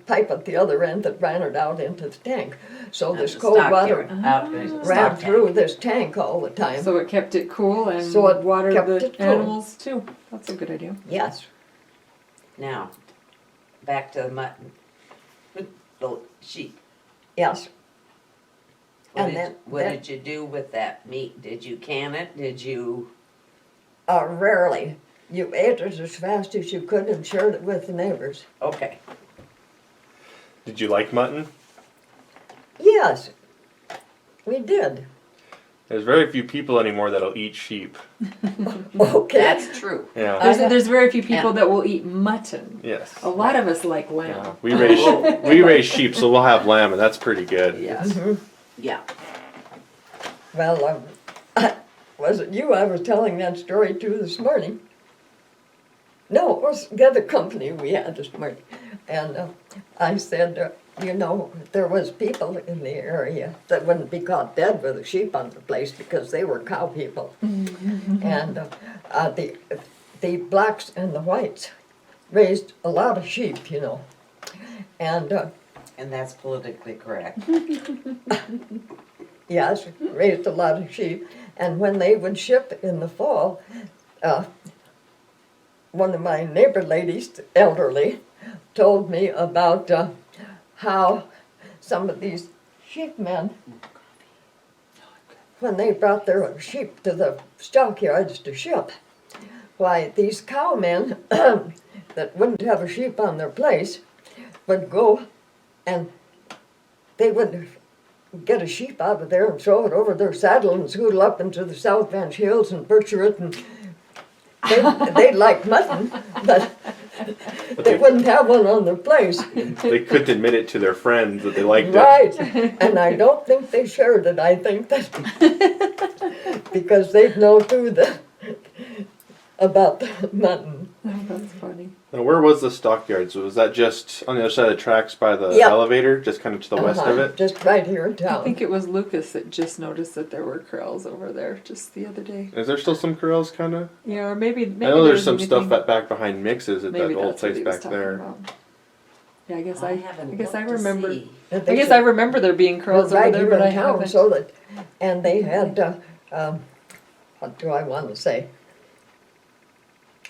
pipe at the other end that ran it out into the tank. So this The cold water stockyard, out there, ran stock through tank. this tank all the time. So it kept it cool and So it watered kept the it cool. animals too. That's a good idea. Yes. Now, back to the mutton. The sheep. Yes. What, And did, then- what then- did you do with that meat? Did you can it? Did you? Rarely. You ate it as fast as you could and shared it with the neighbors. Okay. Did you like mutton? Yes, we did. There's very few people anymore that'll eat sheep. Okay. That's true. Yeah. There's very few people Yeah. that will eat mutton. Yes. A lot of us like Yeah. lamb. We raise sheep, so we'll have lamb, and that's pretty good. Yes. Yeah. Well, was it you I was telling that story to this morning? No, it was the other company we had this morning. And I said, you know, there was people in the area that wouldn't be caught dead with a sheep on the place because they were cow people. And the blacks and the whites raised a lot of sheep, you know. And And that's politically correct. yes, raised a lot of sheep. And when they would ship in the fall, one of my neighbor ladies, elderly, told me about how some of these sheep men, when they brought their sheep to the stockyards to ship, why these cowmen that wouldn't have a sheep on their place would go and they would get a sheep out of there and throw it over their saddle and scoodle up into the South Bench Hills and butcher it, and they liked mutton, but they wouldn't have one on their place. They couldn't admit it to their friends that they liked it. Right, and I don't think they shared it. I think that because they'd know too about the mutton. Oh, that's funny. Now, where was the stockyards? Was that just on the other side of the tracks by the Yep. elevator, just kind of to the west of it? Just right here in I town. think it was Lucas that just noticed that there were corrals over there just the other day. Is there still some corrals, kind of? Yeah, or maybe I know there's some anything- stuff back behind Mixes at maybe that old that's what place he was back talking there. about. Yeah, I guess I I haven't guess I looked to remember. see. And I they guess should- I remember there being were curls right over there, here but in I town, haven't. so that, and they had, what do I want to say?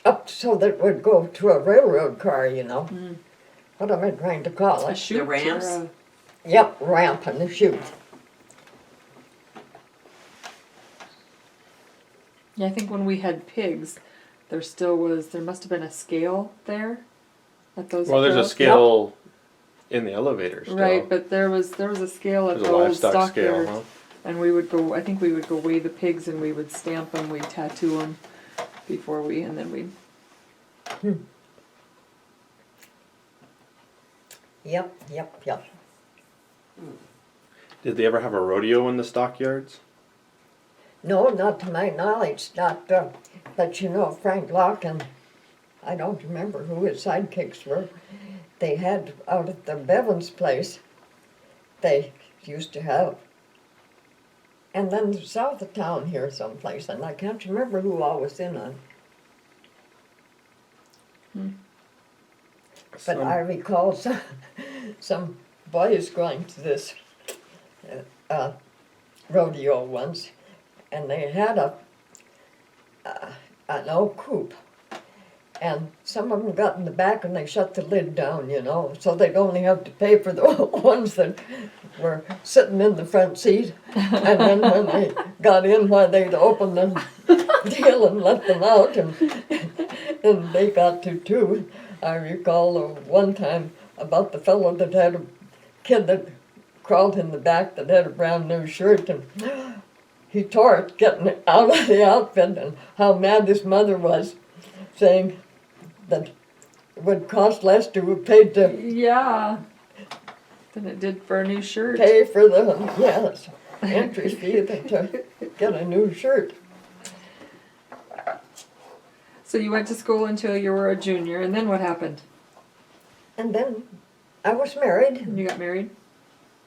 Up so that it would go to a railroad car, you know. What am I trying to call A it? chute or ramps? a- Yep, ramp and a chute. Yeah, I think when we had pigs, there must have been a scale there at those. Well, there's a corrals. scale in the elevator still. Right, but there was a scale at There's the a old livestock scale, stockyards, huh? and we would go. I think we would go weigh the pigs, and we would stamp them, we'd tattoo them before and then we. Yep. Did they ever have a rodeo in the stockyards? No, not to my knowledge, not, but you know, Frank Locke and I don't remember who his sidekicks were. They had out at the Bevan's place, they used to have. And then south of town here someplace, and I can't remember who all was in on. But I recall some boys going to this rodeo once, and they had an old coupe. And some of them got in the back and they shut the lid down, you know, so they'd only have to pay for the ones that were sitting in the front seat. And then when they got in, why, they'd open the deal and let them out, and they got to too. I recall one time about the fellow that had a kid that crawled in the back that had a brand new shirt, and he tore it getting out of the outfit, and how mad his mother was, saying that it would cost less to have paid to Yeah. Than it did for a new shirt. pay for the, yes, entry fee than to get a new shirt. So you went to school until you were a junior, and then what happened? And then I was married, You got married?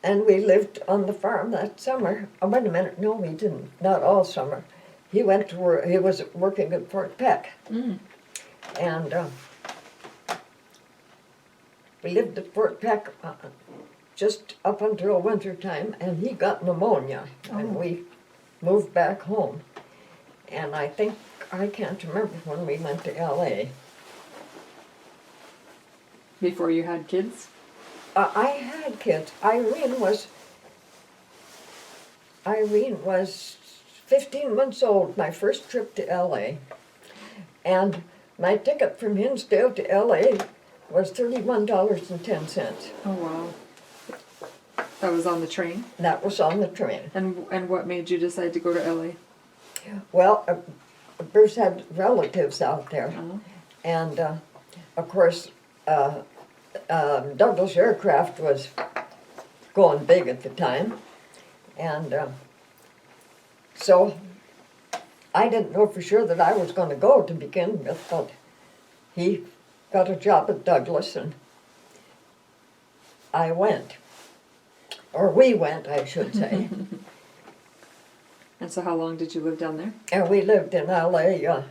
and we lived on the farm that summer. Oh, wait a minute, no, we didn't, not all summer. He went to work, he was working at Fort Peck. Mm. And we lived at Fort Peck just up until winter time, and he got pneumonia, and we moved back home. And I think, I can't remember when we went to LA. Before you had kids? I had kids. Irene was 15 months old, my first trip to LA. And my ticket from Hinsdale to LA was $31.10. Oh wow. That was on the train? That was on the train. And what made you decide to go to LA? Well, Bruce had relatives out there. Oh. And of course, Douglas Aircraft was going big at the time. And so I didn't know for sure that I was going to go to begin with, but he got a job at Douglas, and I went. Or we went, I should say. And so how long did you live down there? And we lived in LA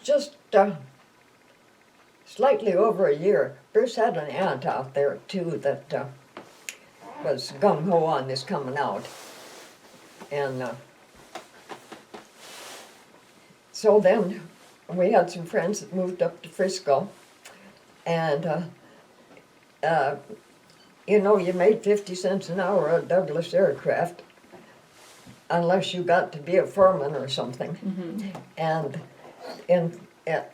just slightly over a year. Bruce had an aunt out there too that was gung-ho on this coming out. And so then we had some friends that moved up to Frisco. And you know, you made 50 cents an hour at Douglas Aircraft, unless you got to be a foreman or something. Mm-hmm. And in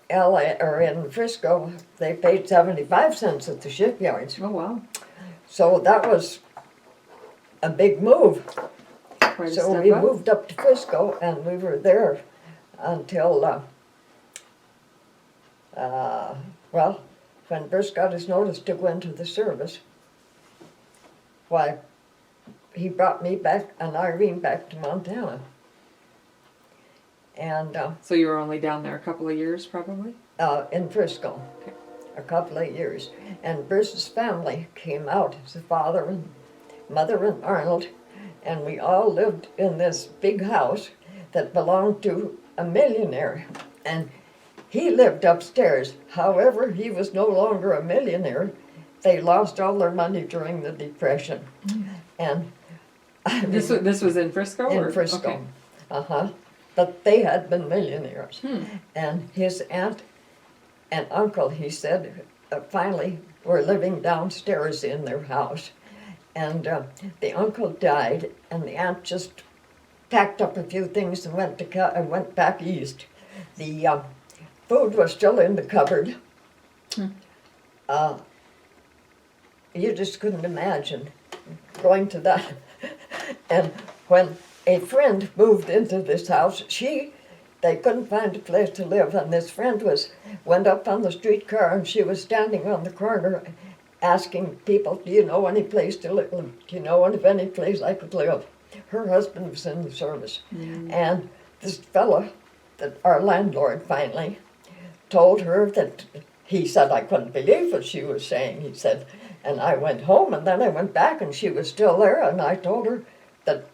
LA, or in Frisco, they paid 75 cents at the shipyards. Oh wow. So that was a big move. Quite a So step we up. moved up to Frisco, and we were there until, well, when Bruce got his notice to go into the service. Why, he brought me back and Irene back to Montana. And So you were only down there a couple of years probably? in Frisco, Okay. a couple of years. And Bruce's family came out, his father and mother and Arnold, and we all lived in this big house that belonged to a millionaire. And he lived upstairs. However, he was no longer a millionaire. They lost all their money during the Depression. And I mean, This was in Frisco? in or? Frisco. Okay. Uh-huh. But they had been millionaires. Hmm. And his aunt and uncle, he said, finally were living downstairs in their house. And the uncle died, and the aunt just packed up a few things and went back east. The food was still in the cupboard. You just couldn't imagine going to that. And when a friend moved into this house, they couldn't find a place to live, and this friend went up on the streetcar, and she was standing on the corner asking people, do you know any place to live? Do you know of any place I could live? Her husband was in the service. And this fellow, our landlord finally, told her that, he said, I couldn't believe what she was saying. He said, and I went home, and then I went back, and she was still there, and I told her that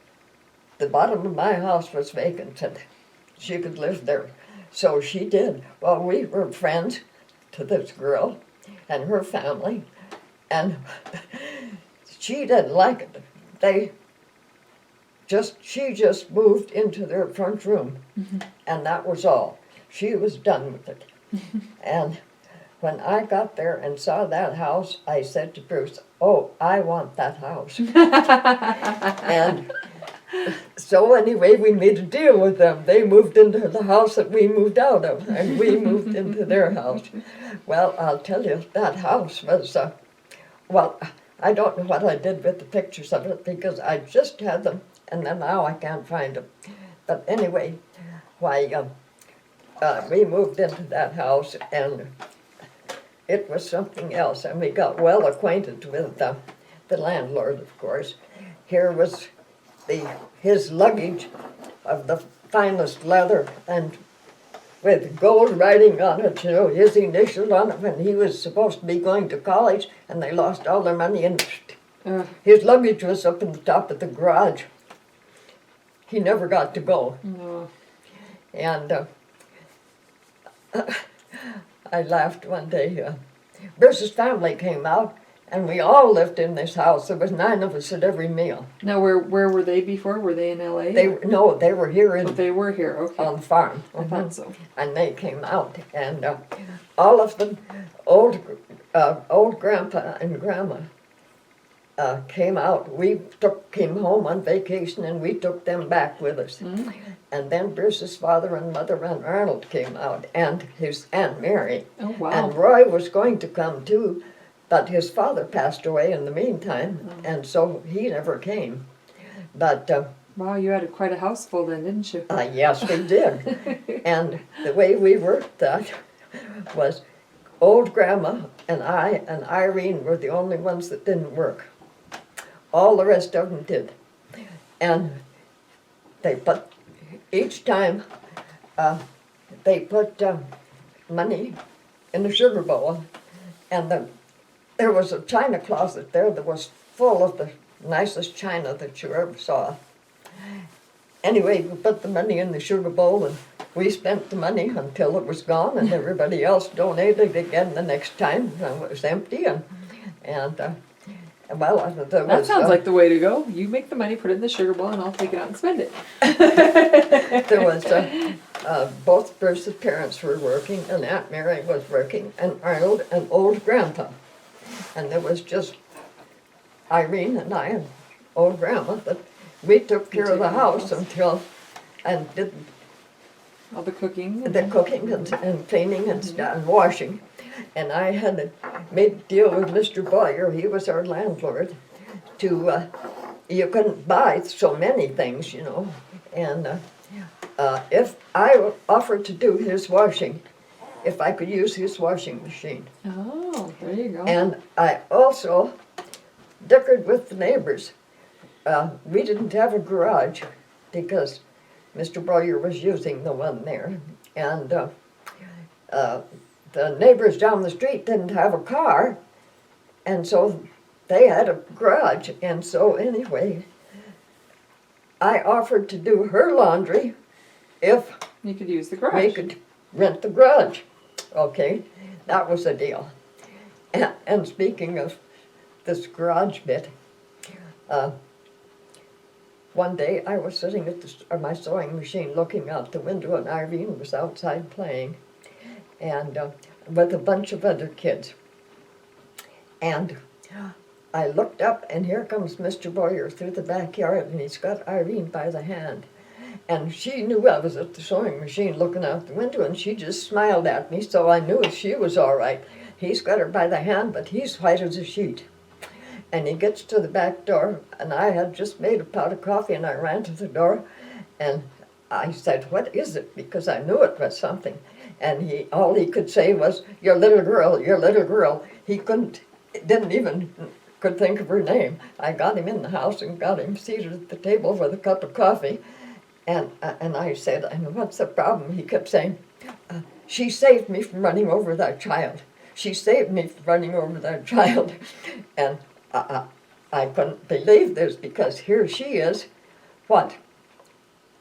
the bottom of my house was vacant, and she could live there. So she did. Well, we were friends to this girl and her family, and she didn't like it. She just moved into their front room, and that was all. She was done with it. And when I got there and saw that house, I said to Bruce, "Oh, I want that house." And so anyway, we made a deal with them. They moved into the house that we moved out of, and we moved into their house. Well, I'll tell you, that house was, well, I don't know what I did with the pictures of it because I just had them, and then now I can't find them. But anyway, why, we moved into that house, and it was something else, and we got well acquainted with the landlord, of course. Here was his luggage of the finest leather and with gold writing on it, you know, his initials on it when he was supposed to be going to college, and they lost all their money, and his luggage was up in the top of the garage. He never got to go. No. And I laughed one day. Bruce's family came out, and we all lived in this house. There was 9 of us at every meal. Now, where were they before? Were they in LA? They were here Oh, they were here. Okay. on the farm. I thought so. And they came out, and all of them, old grandpa and grandma, came out. We came home on vacation, and we took them back with us. Mm. And then Bruce's father and mother and Arnold came out, and his Aunt Mary. Oh, wow. And Roy was going to come too, but his father passed away in the meantime, and so he never came. But Wow, you had quite a house full then, didn't you? yes, we did. And the way we worked that was old grandma and I and Irene were the only ones that didn't work. All the rest of them did. And they put, each time, they put money in the sugar bowl, and there was a china closet there that was full of the nicest china that you ever saw. Anyway, we put the money in the sugar bowl, and we spent the money until it was gone, and everybody else donated again the next time, and it was empty. Well, there That was, sounds like the way to go. You make the money, put it in the sugar bowl, and I'll take it out and spend it. there was both Bruce's parents were working, and Aunt Mary was working, and Arnold and old grandpa. And there was just Irene and I and old grandma that we took care of the house until, and did All the cooking. the cooking and cleaning and washing. And I had made a deal with Mr. Boyer, he was our landlord, to, you couldn't buy so many things, you know. And if I offered to do his washing, if I could use his washing machine. Oh, there you go. And I also dickered with the neighbors. We didn't have a garage because Mr. Boyer was using the one there. And the neighbors down the street didn't have a car, and so they had a garage. And so anyway, I offered to do her laundry if You could use the garage. we could rent the garage. Okay, that was the deal. And speaking of this garage bit, one day I was sitting at my sewing machine looking out the window, and Irene was outside playing, and with a bunch of other kids. And I looked up, and here comes Mr. Boyer through the backyard, and he's got Irene by the hand. And she knew I was at the sewing machine looking out the window, and she just smiled at me, so I knew she was all right. He's got her by the hand, but he's white as a sheet. And he gets to the back door, and I had just made a pot of coffee, and I ran to the door, and I said, "What is it?" Because I knew it was something. And all he could say was, "Your little girl, your little girl." He didn't even could think of her name. I got him in the house and got him seated at the table with a cup of coffee. And I said, "And what's the problem?" He kept saying, "She saved me from running over that child. She saved me from running over that child." And I couldn't believe this, because here she is,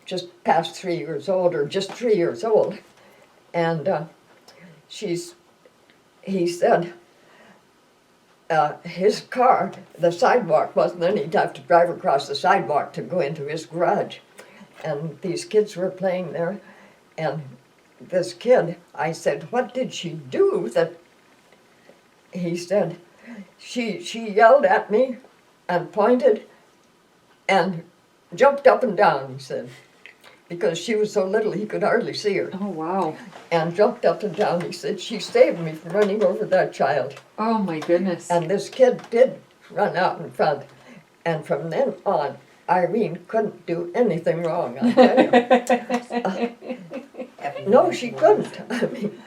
just past 3 years old, or just 3 years old. And he said, his car, the sidewalk wasn't, then he'd have to drive across the sidewalk to go into his garage. And these kids were playing there, and this kid, I said, what did she do that, he said, she yelled at me and pointed and jumped up and down, he said, because she was so little he could hardly see her. Oh, wow. And jumped up and down. He said, she saved me from running over that child. Oh, my goodness. And this kid did run out in front. And from then on, Irene couldn't do anything wrong, I tell you. No, she couldn't. I mean,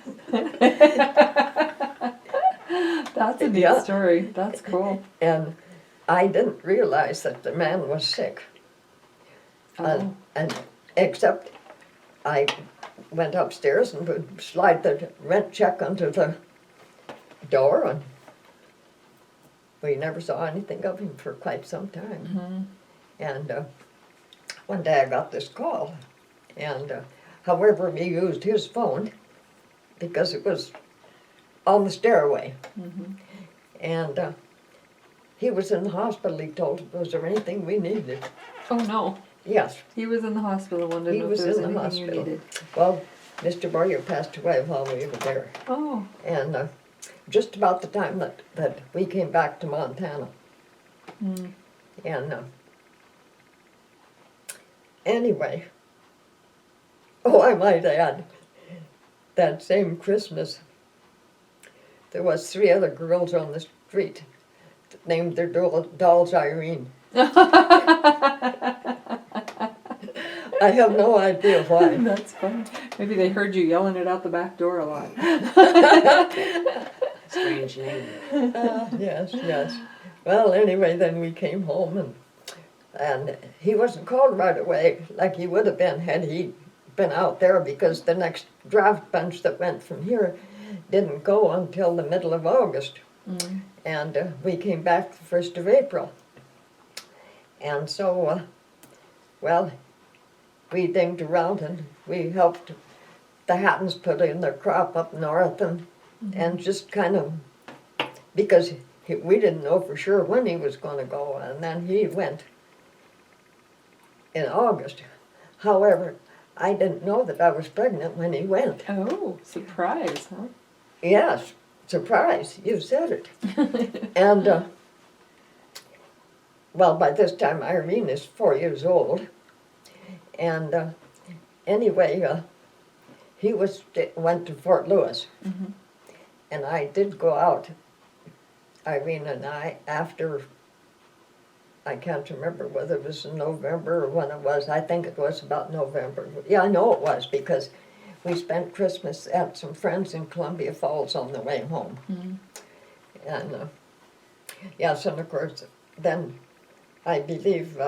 That's a neat Yeah. story. That's cool. and I didn't realize that the man was sick. Oh. And except I went upstairs and would slide the rent check under the door, and we never saw anything of him for quite some time. Mm-hmm. And one day I got this call, and however we used his phone because it was on the stairway. Mm-hmm. And he was in the hospital, he told us. Was there anything we needed? Oh, no. Yes. He was in the hospital. Wanted to He know was if there was in the anything you hospital. needed. Well, Mr. Boyer passed away while we were there. Oh. And just about the time that we came back to Montana. Mm. And anyway, oh, I might add, that same Christmas, there was 3 other girls on the street that named their dolls Irene. I have no idea why. That's fun. Maybe they heard you yelling it out the back door a lot. Strange name. Yes, yes. Well, anyway, then we came home, and he wasn't called right away like he would have been had he been out there, because the next draft bunch that went from here didn't go until the middle of August. Mm. And we came back the 1st of April. And so, well, we dinged around and we helped the Hattons put in their crop up north, and just kind of, because we didn't know for sure when he was going to go, and then he went in August. However, I didn't know that I was pregnant when he went. Oh, surprise, huh? Yes, surprise, you said it. And, well, by this time Irene is 4 years old. And anyway, he went to Fort Lewis. Mm-hmm. And I did go out, Irene and I, after, I can't remember whether it was in November or when it was. I think it was about November. Yeah, I know it was, because we spent Christmas at some friends in Columbia Falls on the way home. Mm-hmm. And yes, and of course, then I believe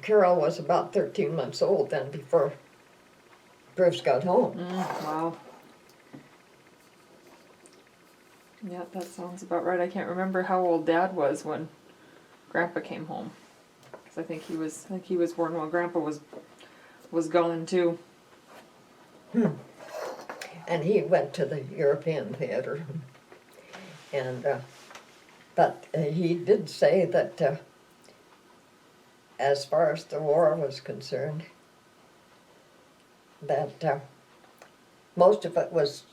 Carol was about 13 months old then before Bruce got home. Wow. Yeah, that sounds about right. I can't remember how old Dad was when Grandpa came home, because I think he was born while Grandpa was gone too. And he went to the European theater. And but he did say that as far as the war was concerned, that most of it was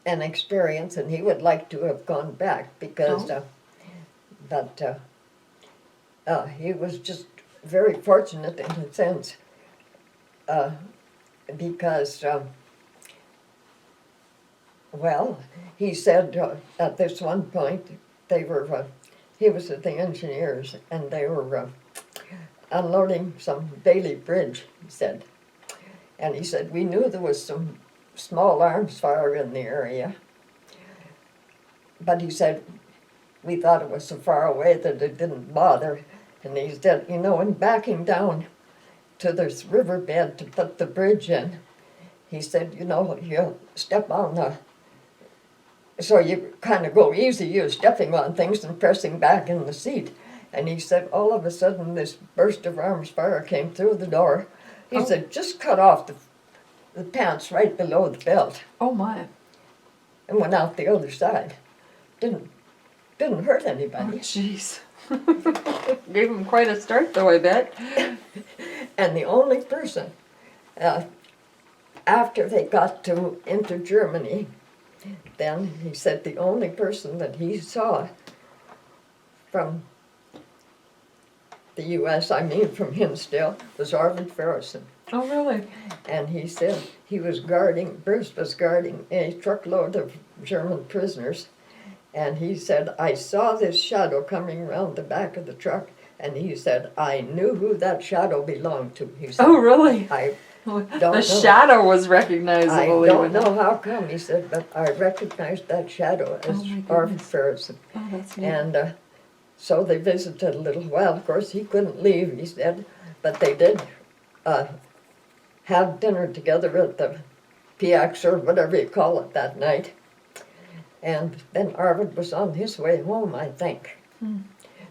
an experience, and he would like to have gone back because, but he was just very fortunate in a sense, because, well, he said at this one point they were, he was at the engineers, and they were unloading some Bailey Bridge, he said. And he said, we knew there was some small arms fire in the area, but he said, we thought it was so far away that it didn't bother. And he said, you know, in backing down to this riverbed to put the bridge in, he said, you know, you step on the, so you kind of go easy, you're stepping on things and pressing back in the seat. And he said, all of a sudden this burst of arms fire came through the door. He said, just cut off the pants right below the belt Oh my. and went out the other side. Didn't Didn't hurt Oh, anybody. jeez. Gave him quite a start, though, I bet. And the only person, after they got into Germany, then he said the only person that he saw from the U.S., I mean from Hinsdale, was Arvid Ferguson. Oh, really? And he said Bruce was guarding a truckload of German prisoners. And he said, I saw this shadow coming around the back of the truck. And he said, I knew who that shadow belonged to. He said, Oh, really? I The know. shadow was I recognizable. don't even. know how come, he said, but I recognized that shadow as Oh, my Arvid goodness. Ferguson. Oh, that's neat. And so they visited a little while. Of course, he couldn't leave, he said, but they did have dinner together at the PX or whatever you call it that night. And then Arvid was on his way home, I think.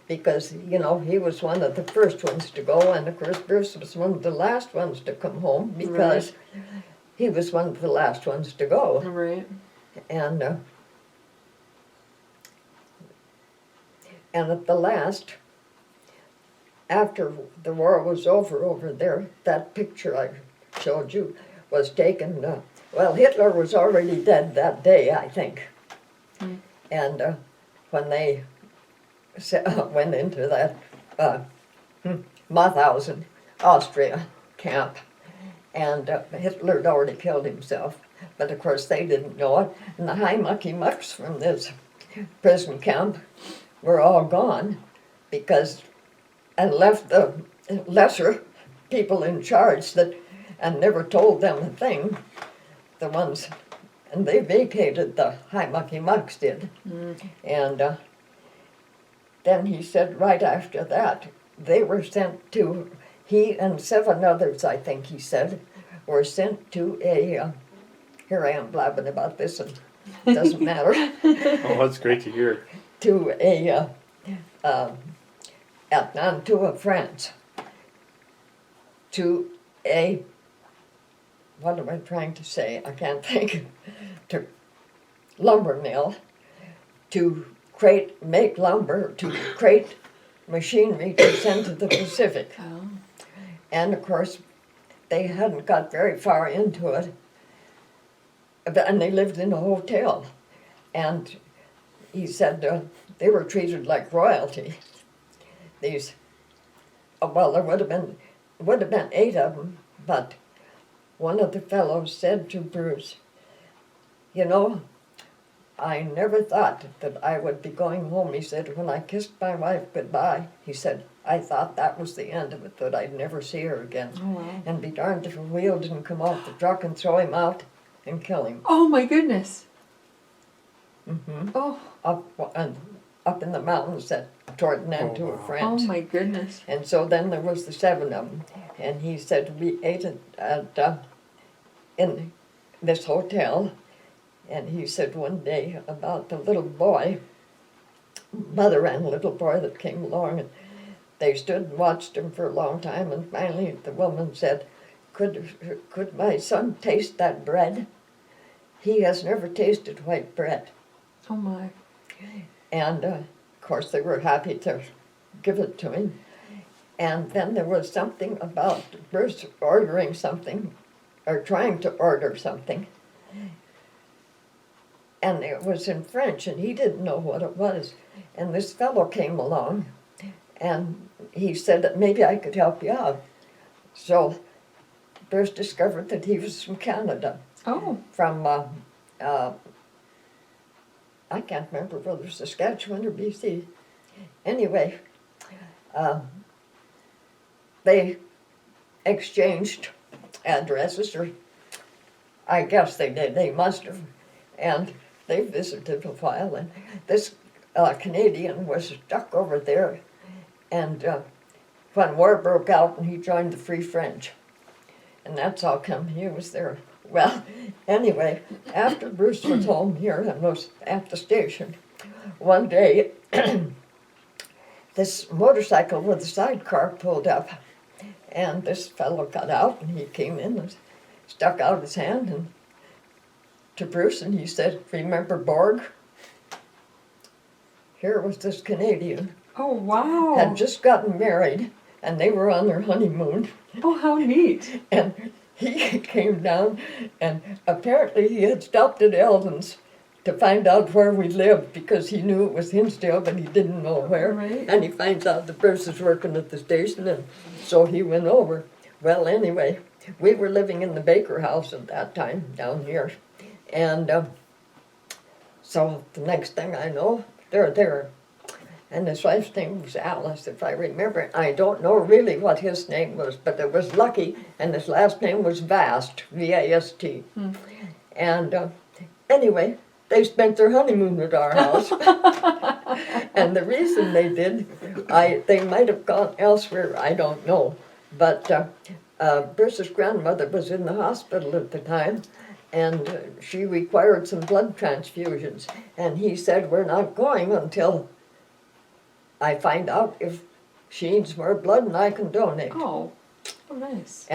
Because, you know, he was one of the first ones to go, and of course Bruce was one of the last ones to come home because he was one of the last ones to go. Right. And at the last, after the war was over there, that picture I showed you was taken, well, Hitler was already dead that day, I think. And when they went into that Mauthausen, Austria camp, and Hitler had already killed himself. But of course they didn't know it. And the high mucky mucks from this prison camp were all gone because, and left the lesser people in charge and never told them a thing, the ones, and they vacated, the high mucky mucks did. And then he said right after that, they were sent to, he and 7 others, I think he said, were sent to a, here I am blabbing about this, and it doesn't matter, Oh, that's great to hear. to a, at Nantua, France, to a, what am I trying to say? I can't think. To lumber mill, to make lumber, to crate machinery to send to the Pacific. Oh. And of course, they hadn't got very far into it, and they lived in a hotel. And he said they were treated like royalty. These, well, there would have been 8 of them, but one of the fellows said to Bruce, you know, I never thought that I would be going home. He said, when I kissed my wife goodbye, he said, I thought that was the end of it, that I'd never see her again. Oh, wow. And be darned if a wheel didn't come off the truck and throw him out and kill him. Oh, my goodness. Mm-hmm. Oh. Up in the mountains toward Nantua, wow. France. Oh, my goodness. And so then there was the 7 of them. And he said, we ate in this hotel. And he said one day about the little boy, mother and little boy that came along, and they stood and watched him for a long time, and finally the woman said, could my son taste that bread? He has never tasted white bread. Oh, my. And of course they were happy to give it to him. And then there was something about Bruce ordering something, or trying to order something. And it was in French, and he didn't know what it was. And this fellow came along, and he said that maybe I could help you out. So Bruce discovered that he was from Canada, Oh. from, I can't remember whether it was Saskatchewan or BC. Anyway, they exchanged addresses, or I guess they did, they must have. And they visited a while, and this Canadian was stuck over there, and when war broke out, and he joined the Free French, and that's how come he was there. Well, anyway, after Bruce was home here and was at the station, one day, this motorcycle with a sidecar pulled up, and this fellow got out, and he came in and stuck out his hand and to Bruce, and he said, remember Borg? here was this Canadian, Oh, wow. had just gotten married, and they were on their honeymoon, Oh, how neat. and he came down, and apparently he had stopped at Eldon's to find out where we lived, because he knew it was Hinsdale, but he didn't know where. Right. And he finds out the Bruce is working at the station, and so he went over. Well, anyway, we were living in the Baker house at that time, down here, and so the next thing I know, they're there. And his wife's name was Alice, if I remember. I don't know really what his name was, but it was Lucky, and his last name was Vast, V-A-S-T. And anyway, they spent their honeymoon at our house. And the reason they did, they might have gone elsewhere, I don't know. But Bruce's grandmother was in the hospital at the time, and she required some blood transfusions. And he said, we're not going until I find out if she needs more blood and I can donate. Oh, nice.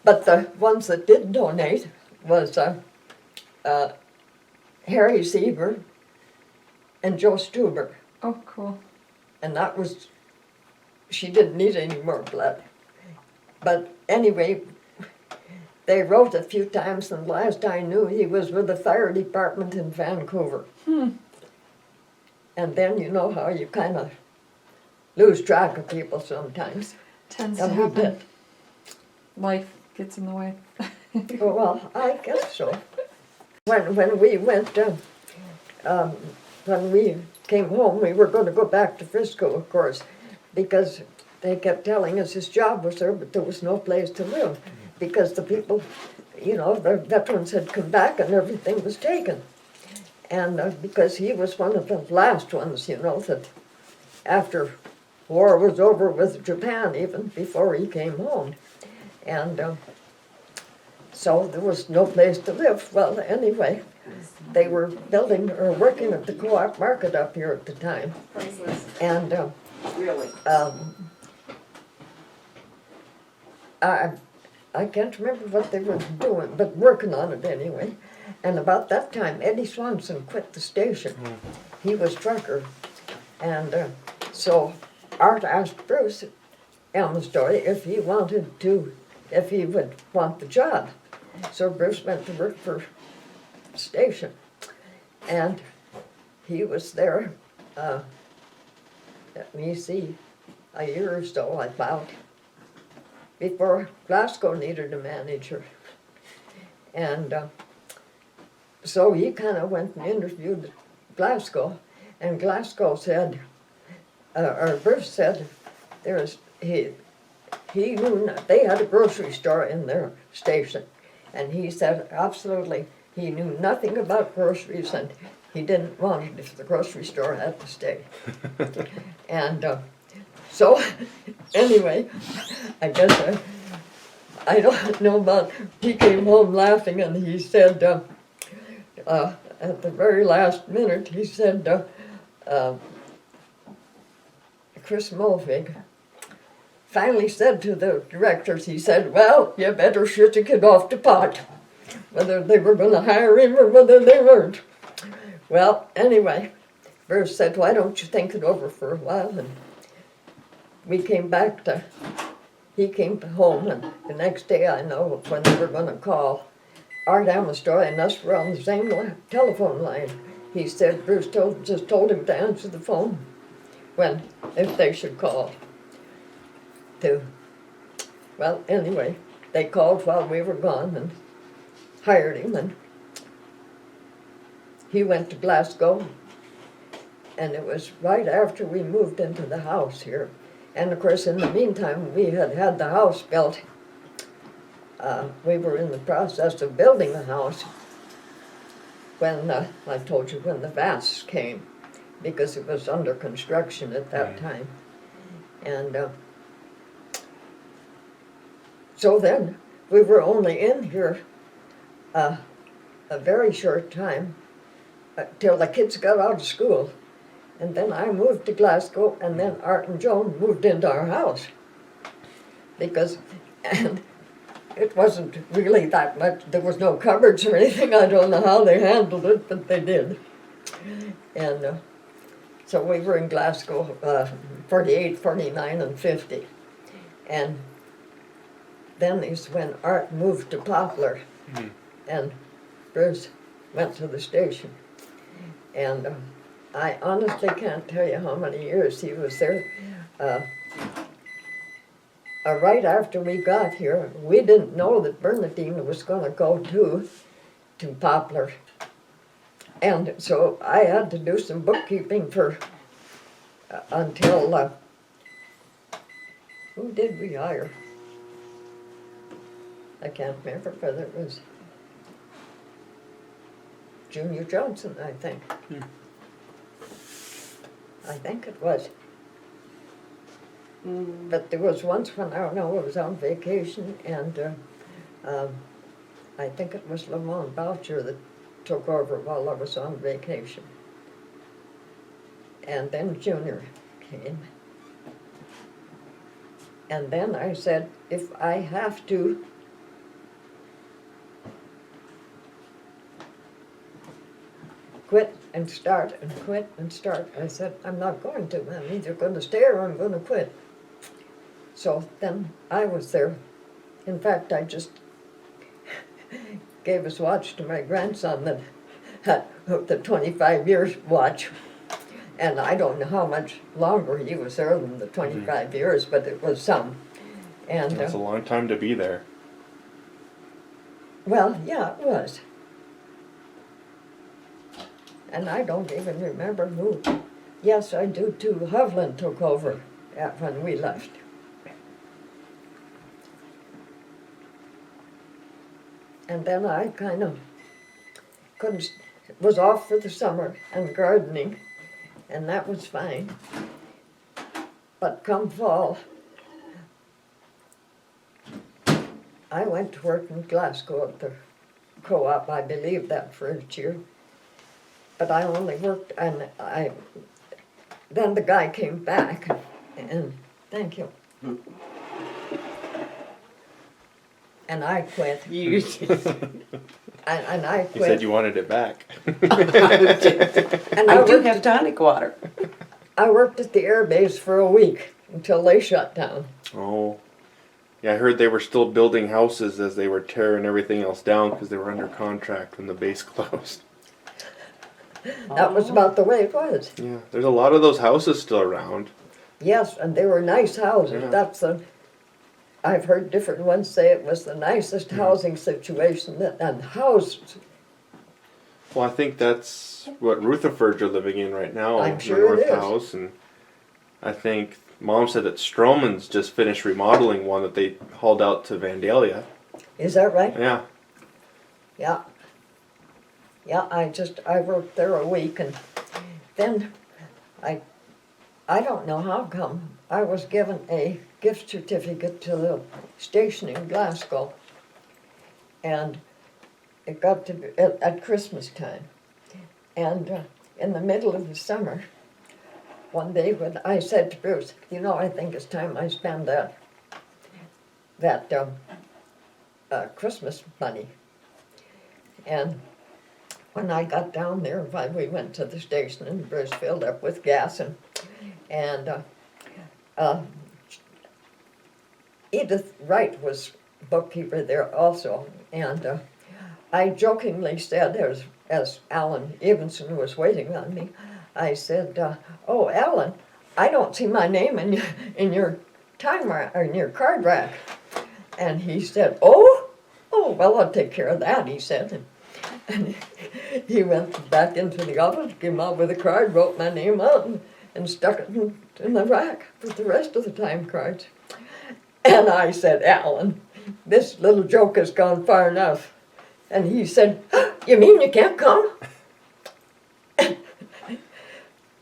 But the ones that did donate was Harry Sieber and Joe Stuber. Oh, cool. And that was, she didn't need any more blood. But anyway, they wrote a few times, and last I knew he was with the fire department in Vancouver. And then you know how you kind of lose track of people sometimes. Tends to And we happen. did. Life gets in the way. Oh, well, I guess so. When we went, when we came home, we were going to go back to Frisco, of course, because they kept telling us his job was there, but there was no place to live, because the people, you know, the veterans had come back and everything was taken. And because he was one of the last ones, you know, that after war was over with Japan, even before he came home. And so there was no place to live. Well, anyway, they were building or working at the co-op market up here at the time. And Really? I can't remember what they were doing, but working on it anyway. And about that time, Eddie Swanson quit the station. He was trucker. And so Art asked Bruce Elmstory if he would want the job. So Bruce went to work for the station. And he was there, let me see, a year or so, about, before Glasgow needed a manager. And so he kind of went and interviewed Glasgow, and Glasgow said, or Bruce said, he knew they had a grocery store in their station, and he said absolutely he knew nothing about groceries, and he didn't want it if the grocery store had to stay. And so anyway, I guess I don't know about, he came home laughing, and he said, at the very last minute, he said, Chris Mulvig finally said to the directors, he said, well, you better shoot to get off the pot, whether they were going to hire him or whether they weren't. Well, anyway, Bruce said, why don't you think it over for a while? And we came back to, he came home, and the next day I know when they were going to call, Art Amestoy and us were on the same telephone line. He said Bruce just told him to answer the phone if they should call. Well, anyway, they called while we were gone and hired him, and he went to Glasgow, and it was right after we moved into the house here. And of course, in the meantime, we had the house built. We were in the process of building the house when, I told you, when the Vasts came, because it was under construction at that time. And so then we were only in here a very short time, till the kids got out of school. And then I moved to Glasgow, and then Art and Joan moved into our house. Because, and it wasn't really that much, there was no cupboards or anything. I don't know how they handled it, but they did. And So we were in Glasgow, 48, 49, and 50. And then is when Art moved to Poplar, and Bruce went to the station. And I honestly can't tell you how many years he was there. Right after we got here, we didn't know that Bernadine was going to go to Poplar. And so I had to do some bookkeeping for until who did we hire? I can't remember whether it was Junior Johnson, I think. I think it was. But there was once when I was on vacation, and I think it was Lamont Boucher that took over while I was on vacation. And then Junior came. And then I said, if I have to quit and start and quit and start, I said, I'm not going to. I'm either going to stay or I'm going to quit. So then I was there. In fact, I just gave his watch to my grandson that had the 25 years watch. And I don't know how much longer he was there than the 25 years, but it was some. And That's a long time to be there. well, yeah, it was. And I don't even remember who. Yes, I do too. Hovland took over when we left. And then I kind of was off for the summer and gardening, and that was fine. But come fall, I went to work in Glasgow at the co-op, I believe, that first year. But I only worked, and then the guy came back, and thank you. And I quit. You And I quit. You said you wanted it back. And I do worked, have tonic water. I worked at the air base for a week until they shut down. Oh. Yeah, I heard they were still building houses as they were tearing everything else down because they were under contract when the base closed. That was about the way it was. Yeah, there's a lot of those houses still around. Yes, and they were nice houses. Yeah. I've heard different ones say it was the nicest housing situation and houses. Well, I think that's what Rutherfords are living in right now. I'm the sure it North is. House, and I think Mom said that Stroman's just finished remodeling one that they hauled out to Vandalia. Is that right? Yeah. Yeah. Yeah, I worked there a week, and then I don't know how come I was given a gift certificate to the station in Glasgow, and it got to be at Christmas time, and in the middle of the summer, one day when I said to Bruce, I think it's time I spend that Christmas money, and when I got down there, we went to the station, and Bruce filled up with gas, and Edith Wright was bookkeeper there also, and I jokingly said, as Alan Evenson was waiting on me, I said, "Oh, Alan, I don't see my name in your time rack or in your card rack," and he said, "Oh, well, I'll take care of that," he said, and he went back into the office, came out with a card, wrote my name out, and stuck it in the rack for the rest of the time cards. And I said, "Alan, this little joke has gone far enough." And he said, "You mean you can't come?"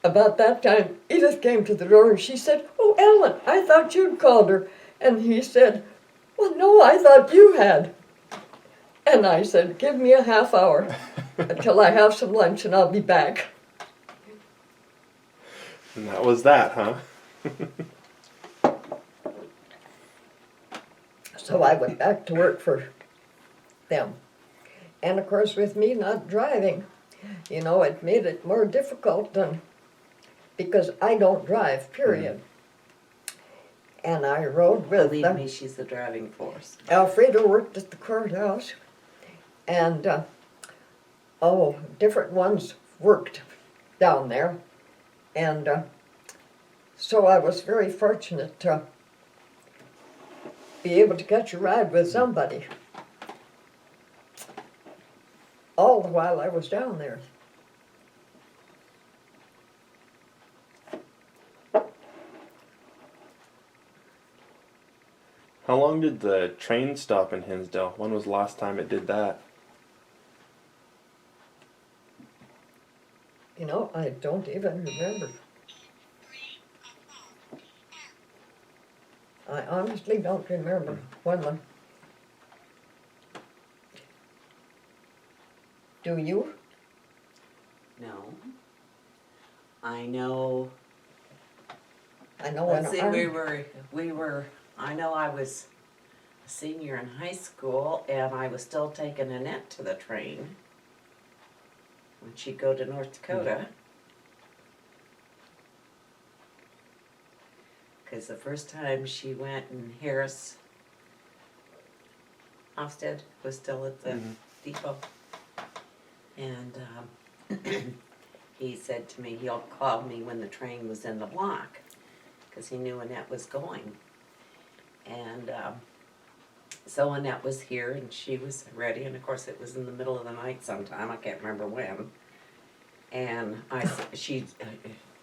About that time, Edith came to the door and she said, "Oh, Alan, I thought you'd called her." And he said, "Well, no, I thought you had." And I said, "Give me a half hour until I have some lunch and I'll be back." And that was that, huh? So I went back to work for them. And of course, with me not driving, it made it more difficult than because I don't drive, period. And I rode with Believe them. me, she's the driving force. Alfredo worked at the courthouse, and different ones worked down there, and so I was very fortunate to be able to catch a ride with somebody all the while I was down there. How long did the train stop in Hinsdale? When was the last time it did that? You know, I don't even remember. I honestly don't remember when the... Do you? No. I know. I know when Let's see, we were, I know I was a senior in high school and I was still taking Annette to the train when she'd go to North Dakota. Because the first time she went and Harris Hofstad was still at the depot. And he said to me he'll call me when the train was in the block because he knew Annette was going. And so Annette was here and she was ready, and of course it was in the middle of the night sometime, I can't remember when. And she,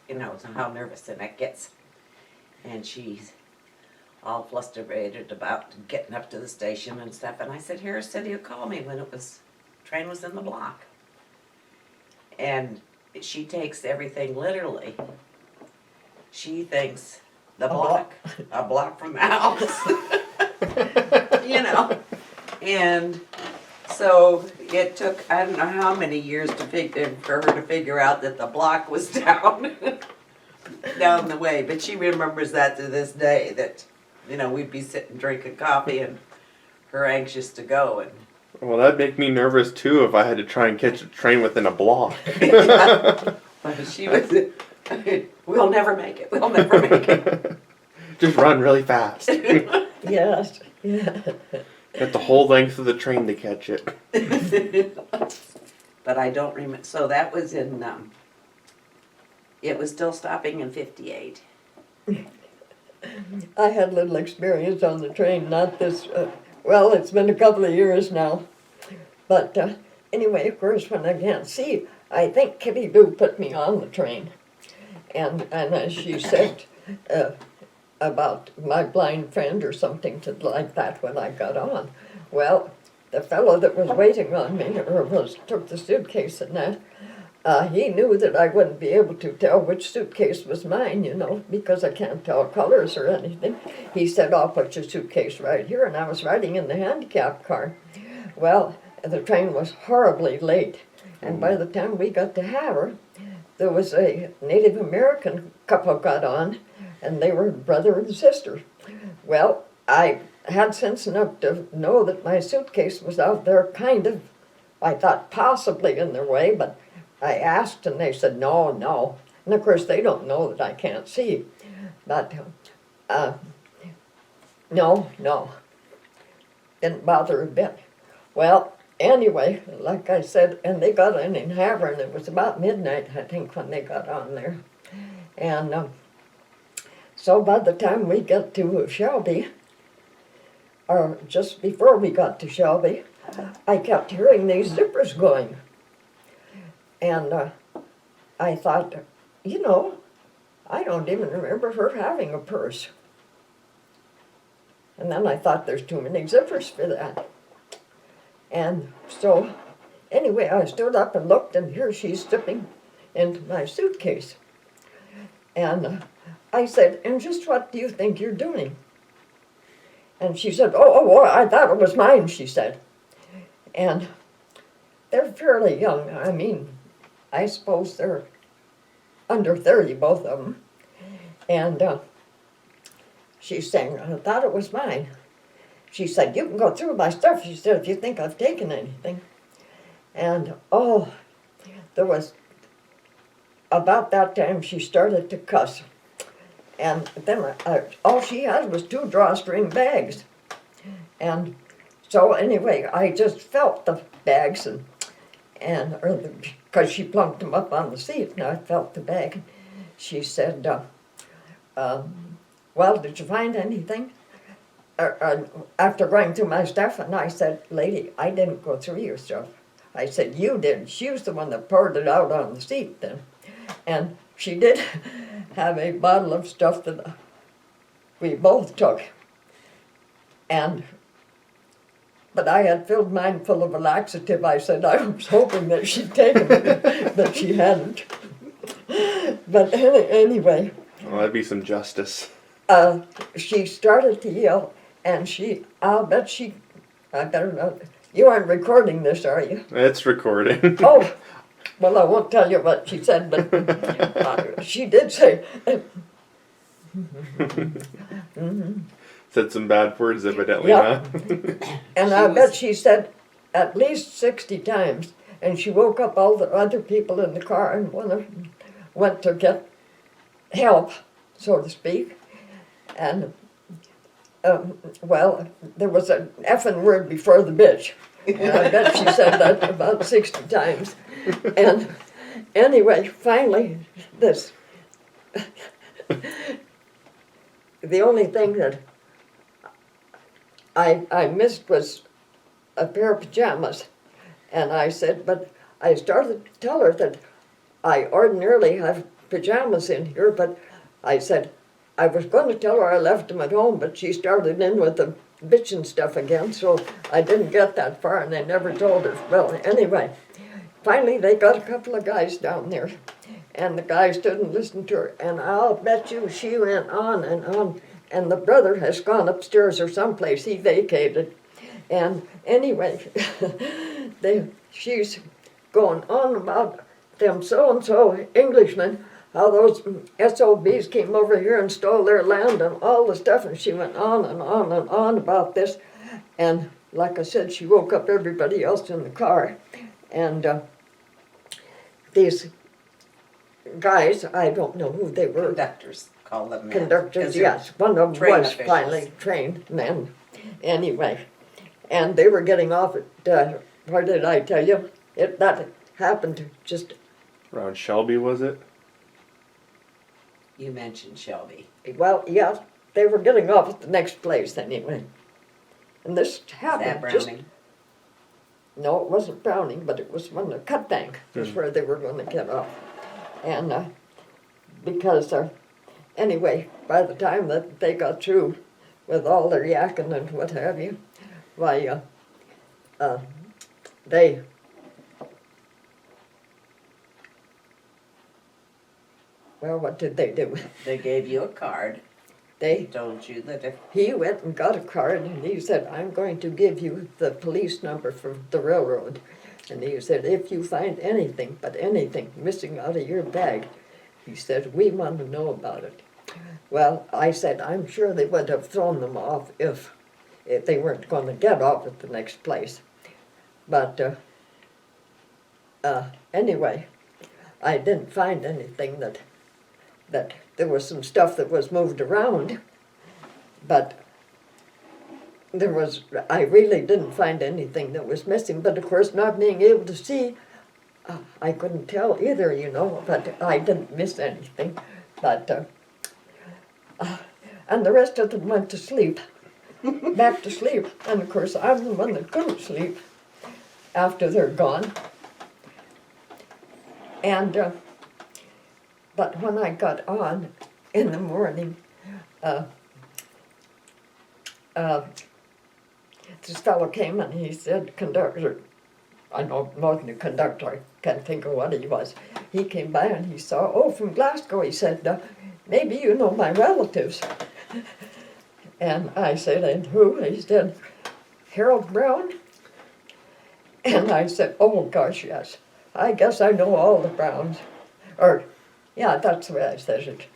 you know how nervous Annette gets. And she's all flustered about getting up to the station and stuff. And I said, Harris said he'll call me when train was in the block. And she takes everything literally. She thinks a block from the house. You know. And so it took, I don't know how many years for her to figure out that the block was down the way. But she remembers that to this day, that, you know, we'd be sitting drinking coffee and her anxious to go. And Well, that'd make me nervous too if I had to try and catch a train within a block. but she was, we'll never make it. We'll never make it. Just run really fast. Yes, yeah. Got the whole length of the train to catch it. But I don't remember. So that was in, it was still stopping in 58. I had little experience on the train, not this, well, it's been a couple of years now. But anyway, of course, when I can't see, I think Kitty Lou put me on the train. And as she said about my blind friend or something like that when I got on. Well, the fellow that was waiting on me, or took the suitcase and that, he knew that I wouldn't be able to tell which suitcase was mine, you know, because I can't tell colors or anything. He said, I'll put your suitcase right here, and I was riding in the handicap car. Well, the train was horribly late, and by the time we got to Havre, there was a Native American couple got on, and they were brother and sister. Well, I had sense enough to know that my suitcase was out there kind of, I thought possibly in their way, but I asked and they said, no. And of course they don't know that I can't see. But, no. Didn't bother a bit. Well, anyway, like I said, and they got in Havre, and it was about midnight, I think, when they got on there. And so by the time we got to Shelby, or just before we got to Shelby, I kept hearing these zippers going. And I thought, you know, I don't even remember her having a purse. And then I thought, there's too many zippers for that. And so, anyway, I stood up and looked, and here she's slipping into my suitcase. And I said, and just what do you think you're doing? And she said, oh, I thought it was mine, she said. And they're fairly young. I mean, I suppose they're under 30, both of them. And she's saying, I thought it was mine. She said, you can go through my stuff, she said, if you think I've taken anything. And, there was about that time she started to cuss. And then all she had was 2 drawstring bags. And so anyway, I just felt the bags because she plunked them up on the seat, and I felt the bag. She said, well, did you find anything? After going through my stuff, and I said, lady, I didn't go through your stuff. I said, you did. She was the one that poured it out on the seat then. And she did have a bottle of stuff that we both took. But I had filled mine full of a laxative. I said I was hoping that she'd taken it, but she hadn't. But anyway. Well, that'd be some justice. She started to yell, and I better not, you aren't recording this, are you? It's recording. Oh, well, I won't tell you what she said, but she did say, Said some bad words, evidently, Yeah. huh? and I bet she said at least 60 times, and she woke up all the other people in the car, and one of them went to get help, so to speak. And, well, there was an effing word before the bitch. And I bet she said that about 60 times. And anyway, finally, the only thing that I missed was a pair of pajamas. And I said, but I started to tell her that I ordinarily have pajamas in here, but I said, I was going to tell her I left them at home, but she started in with the bitchin' stuff again, so I didn't get that far, and I never told her. Well, anyway, finally they got a couple of guys down there, and the guys didn't listen to her, and I'll bet you she went on, and the brother has gone upstairs or someplace. He vacated. And anyway, she's going on about them so-and-so Englishmen, how those SOBs came over here and stole their land and all the stuff, and she went on and on and on about this. And like I said, she woke up everybody else in the car. And these guys, I don't know who they were. Conductors, call them men. Conductors, 'Cause they're yes. One of them train was officials. finally trained men. Anyway, and they were getting off at, what did I tell you? That happened just, Around Shelby, was it? You mentioned Shelby. well, yeah, they were getting off at the next place anyway. And this Is that happened just, Browning? no, it wasn't Browning, but it was one of the cut bank, was where they were going to get off. And because, anyway, by the time that they got through with all their yakking and what have you, why, they, well, what did they do? They gave you a card. They, Told you that if he went and got a card, and he said, I'm going to give you the police number for the railroad. And he said, if you find anything, but anything missing out of your bag, he said, we want to know about it. Well, I said, I'm sure they would have thrown them off if they weren't going to get off at the next place. But anyway, I didn't find anything that there was some stuff that was moved around, but I really didn't find anything that was missing. But of course, not being able to see, I couldn't tell either, you know, but I didn't miss anything. But, and the rest of them went to sleep, back to sleep. And of course, I'm the one that couldn't sleep after they're gone. And, but when I got on in the morning, this fellow came and he said, conductor, I know more than a conductor, I can't think of what he was. He came by and he saw, oh, from Glasgow, he said, maybe you know my relatives. And I said, and who? He said, Harold Brown. And I said, oh gosh, yes. I guess I know all the Browns. Or, yeah, that's the way I said it.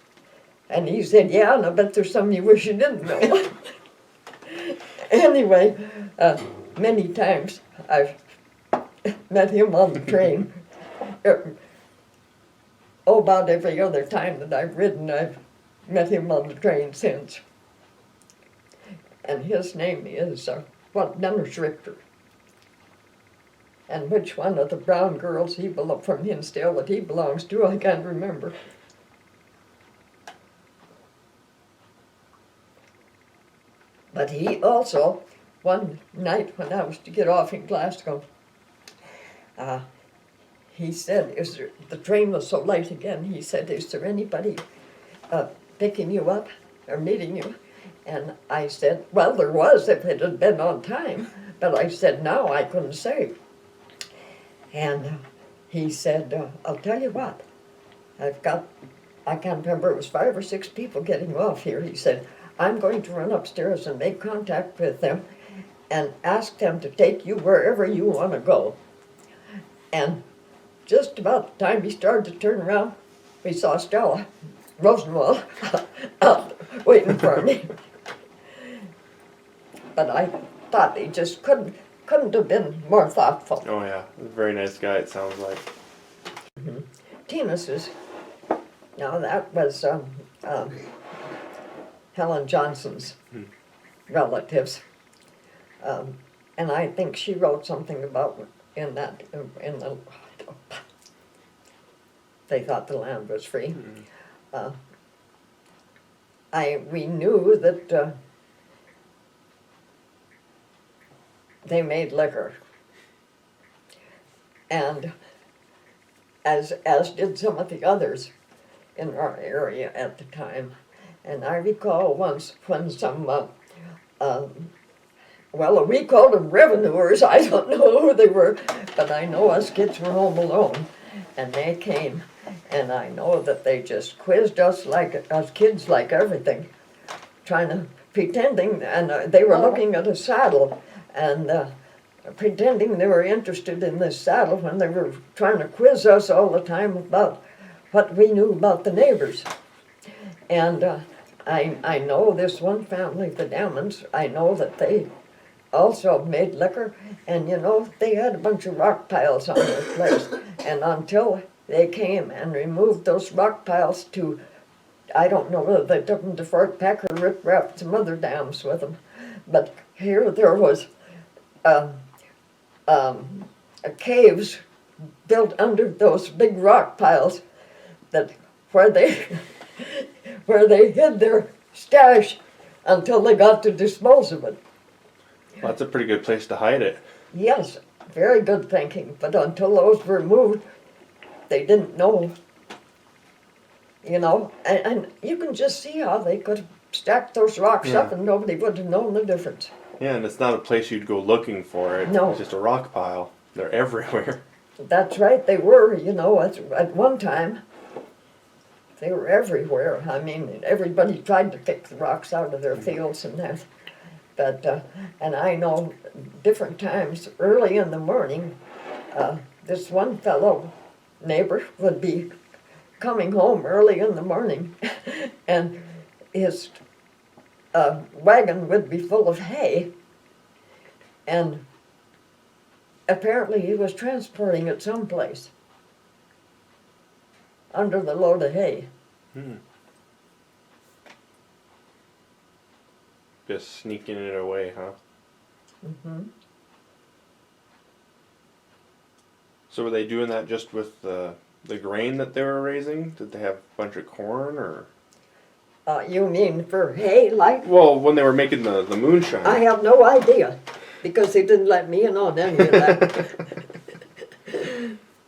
And he said, yeah, and I bet there's some you wish you didn't know. Anyway, many times I've met him on the train. oh, about every other time that I've ridden, I've met him on the train since. And his name is, Dennis Richter. And which one of the brown girls from Hinsdale that he belongs to, I can't remember. But he also, one night when I was to get off in Glasgow, he said, the train was so late again, he said, is there anybody picking you up or meeting you? And I said, well, there was if it had been on time, but I said, no, I couldn't say. And he said, I'll tell you what, I can't remember, it was 5 or 6 people getting off here. He said, I'm going to run upstairs and make contact with them and ask them to take you wherever you want to go. And just about the time he started to turn around, we saw Stella Rosenwald out waiting for me. But I thought he just couldn't have been more thoughtful. Oh yeah, a very nice guy. It sounds like. Tina's, now that was Helen Johnson's relatives, and I think she wrote something about they thought the land was free. We knew that they made liquor, and as did some of the others in our area at the time. And I recall once when some, we called them revenuers. I don't know who they were, but I know us kids were home alone, and they came, and I know that they just quizzed us kids like everything, pretending, and they were looking at a saddle, and pretending they were interested in this saddle when they were trying to quiz us all the time about what we knew about the neighbors. And I know this one family, the Damons, I know that they also made liquor, and they had a bunch of rock piles on their place. And until they came and removed those rock piles to, I don't know whether they took them to Fort Peck or rip-rapped some other dams with them, but here there was caves built under those big rock piles where they hid their stash until they got to dispose of it. Well, that's a pretty good place to hide it. Yes, very good thinking, but until those were moved, they didn't know, and you can just see how they could have stacked those rocks up and nobody would have known the difference. Yeah, and it's not a place you'd go looking for it. No. It's just a rock pile. They're everywhere. That's right, they were, at one time. They were everywhere. I mean, everybody tried to pick the rocks out of their fields and that. But, and I know different times, early in the morning, this one fellow neighbor would be coming home early in the morning, and his wagon would be full of hay, and apparently he was transporting it someplace under the load of hay. Just sneaking it away, huh? Mm-hmm. So were they doing that just with the grain that they were raising? Did they have a bunch of corn, or? You mean for hay, like? Well, when they were making the moonshine. I have no idea, because they didn't let me in on any of that.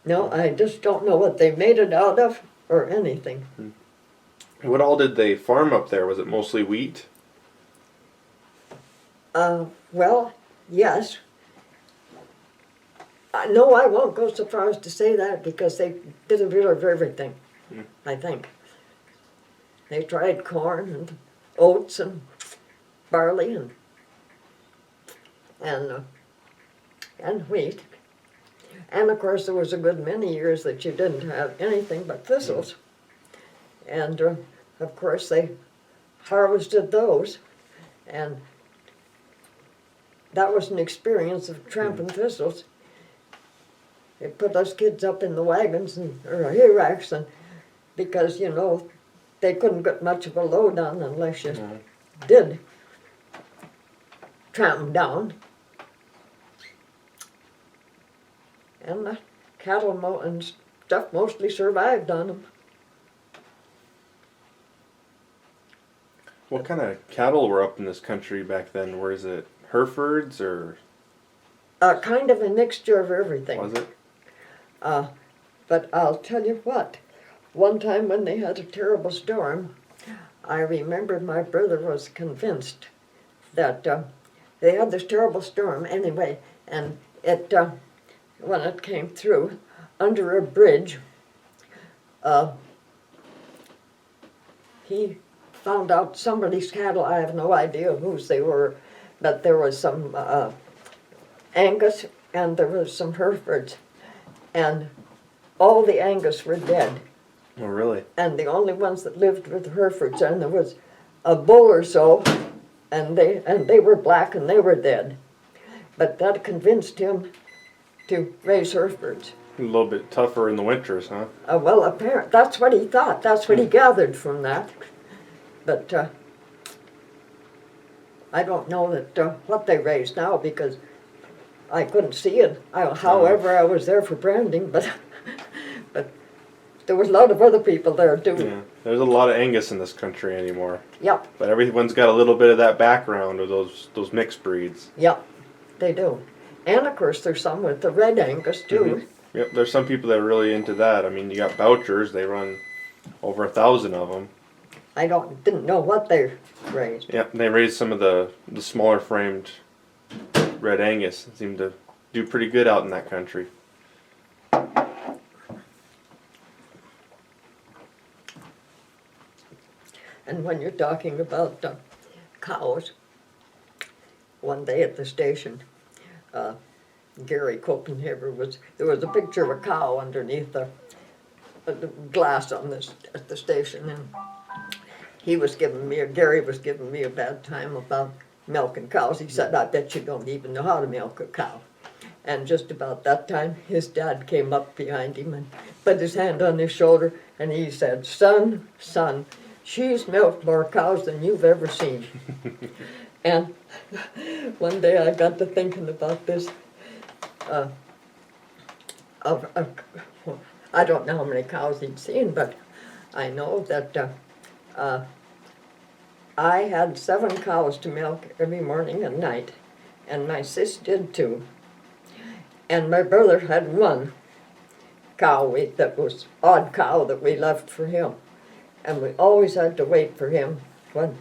No, I just don't know what they made it out of or anything. What all did they farm up there? Was it mostly wheat? Well, yes. No, I won't go so far as to say that, because they did a bit of everything, I think. They tried corn and oats and barley and wheat. And of course there was a good many years that you didn't have anything but thistles. And of course they harvested those, and that was an experience of tramping thistles. They put us kids up in the wagons or hay racks, and because, you know, they couldn't get much of a load on unless you No. did tramp them down. And the cattle and stuff mostly survived on them. What kind of cattle were up in this country back then? Where is it? Herefords or Kind of a mixture of everything. was it? But I'll tell you what, one time when they had a terrible storm, I remember my brother was convinced that they had this terrible storm anyway, and it when it came through under a bridge, he found out somebody's cattle. I have no idea whose they were, but there was some Angus and there was some Herefords, and all the Angus were dead, Oh, really? and the only ones that lived were the Herefords, and there was a bull or so, and they were black and they were dead, but that convinced him to raise Herefords. A little bit tougher in the winters, huh? Well, apparently that's what he thought. That's what he gathered from that, but I don't know that what they raised now because I couldn't see it. However, I was there for branding, but but there was a lot of other people there too. Yeah. There's a lot of Angus in this country anymore. Yep, But everyone's got a little bit of that background of those mixed breeds. yep, they do. And of course, there's some with the red Angus too. Yep, there's some people that are really into that. I mean, you got Bouchers, they run over 1,000 of them. I didn't know what they raised. Yep, they raise some of the smaller framed red Angus. Seem to do pretty good out in that country. And when you're talking about cows, one day at the station, Gary Copenhaver there was a picture of a cow underneath the glass on this at the station, and Gary was giving me a bad time about milking cows. He said, "I bet you don't even know how to milk a cow." And just about that time, his dad came up behind him and put his hand on his shoulder, and he said, son, she's milked more cows than you've ever seen." And one day I got to thinking about this. I don't know how many cows he'd seen, but I know that I had 7 cows to milk every morning and night, and my sis did too. And my brother had 1 cow that was odd cow that we left for him, and we always had to wait for him when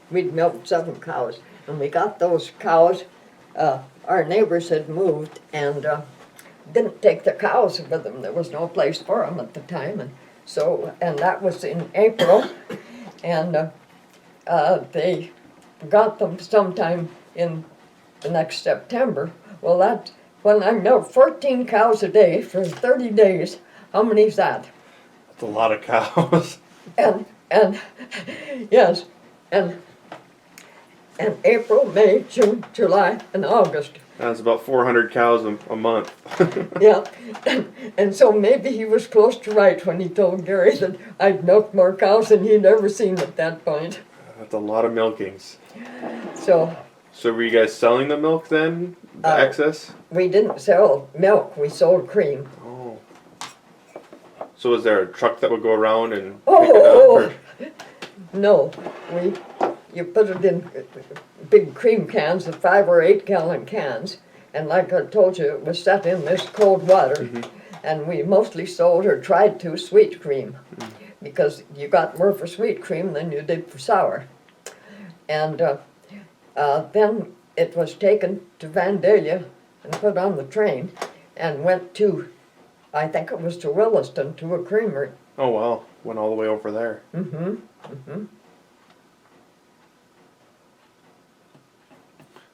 we'd milked 7 cows. And we got those cows. Our neighbors had moved and didn't take the cows with them. There was no place for them at the time, and that was in April, and they got them sometime in the next September. Well, that's when I milked 14 cows a day for 30 days. How many's that? That's a lot of cows. And yes, and April, May, June, July, and August. That's about 400 cows a month. Yeah, and so maybe he was close to right when he told Gary that I'd milked more cows than he'd ever seen at that point. That's a lot of milkings. So So were you guys selling the milk then? The excess? we didn't sell milk, we sold cream. Oh. So was there a truck that would go around and pick Oh, it up? Or? no, you put it in big cream cans, the 5 or 8 gallon cans, and like I told you, it was set in this cold water, and we mostly sold or tried to sweet cream, because you got more for sweet cream than you did for sour. And then it was taken to Vandalia and put on the train and went to, I think it was to Williston, to a creamery. Oh wow, went all the way over there.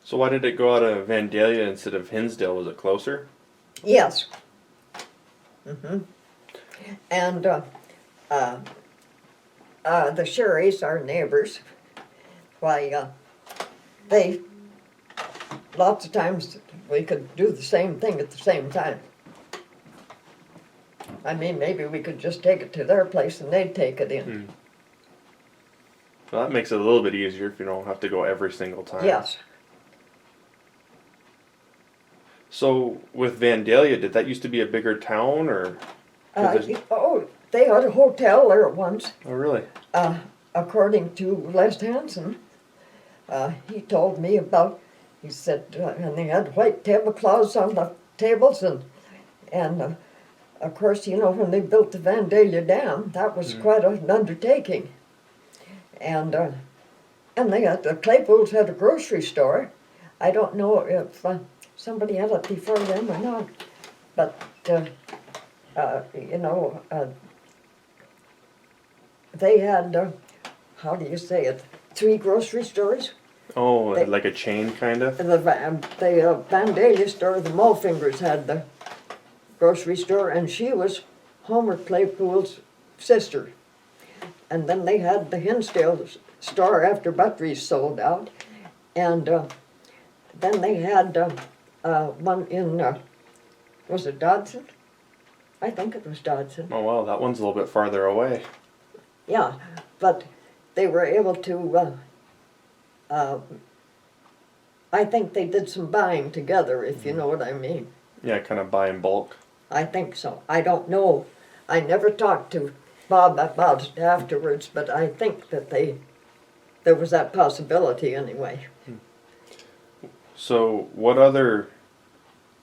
So why did it go out of Vandalia instead of Hinsdale? Was it closer? Yes. And the Sherrys, our neighbors, why, they, lots of times we could do the same thing at the same time. I mean, maybe we could just take it to their place and they'd take it in. Well, that makes it a little bit easier if you don't have to go every single time. Yes. So with Vandalia, did that used to be a bigger town or? 'Cause there's- They had a hotel there once. Oh, really? According to Les Hansen, he told me about, he said, and they had white tablecloths on the tables, and of course, you know, when they built the Vandalia Dam, that was quite an undertaking. And they had, the Claypools had a grocery store. I don't know if somebody had it before them or not, but, you know, they had, how do you say it, 3 grocery stores. Oh, They- like a chain kind of? The Vandalia store, the Mulfingers had the grocery store, and she was Homer Claypool's sister. And then they had the Hinsdale store after Buttery's sold out, and then they had one in, was it Dodson? I think it was Dodson. Oh, wow, that one's a little bit farther away. Yeah, but they were able to, I think they did some buying together, if you know what I mean. Yeah, kind of buy in bulk. I think so. I don't know. I never talked to Bob about it afterwards, but I think that there was that possibility anyway. So what other,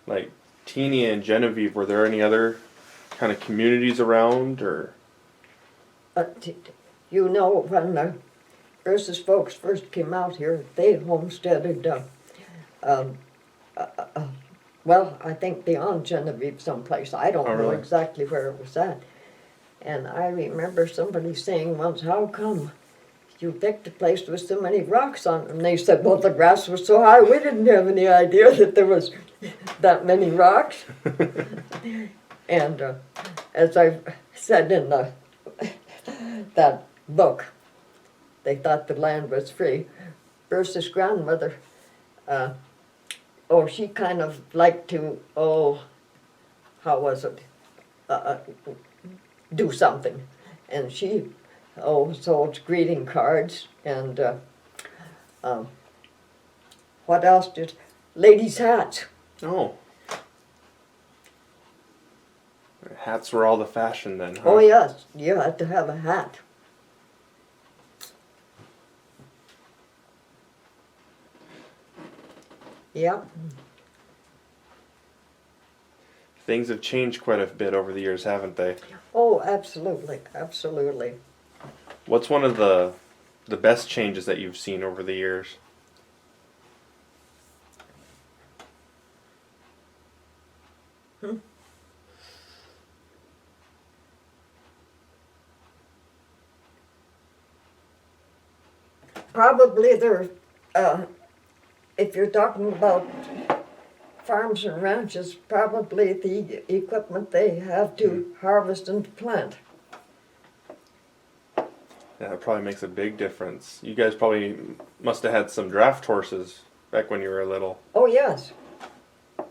like Teeny and Genevieve, were there any other kind of communities around or? You know, when Ursa's folks first came out here, they homesteaded, well, I think beyond Genevieve someplace. I don't Oh, know really? exactly where it was at. And I remember somebody saying once, how come you picked a place with so many rocks on it? And they said, well, the grass was so high, we didn't have any idea that there was that many rocks. And as I said in that book, they thought the land was free. Ursa's grandmother, she kind of liked to, how was it, do something. And she, sold greeting cards and, what else did, ladies' hats. Oh. Hats were all the fashion then, huh? Oh yes, you had to have a hat. Yep. Things have changed quite a bit over the years, haven't they? Oh, absolutely, absolutely. What's one of the best changes that you've seen over the years? Probably there, if you're talking about farms and ranches, probably the equipment they have to harvest and plant. Yeah, it probably makes a big difference. You guys probably must have had some draft horses back when you were little. Oh yes, Yeah,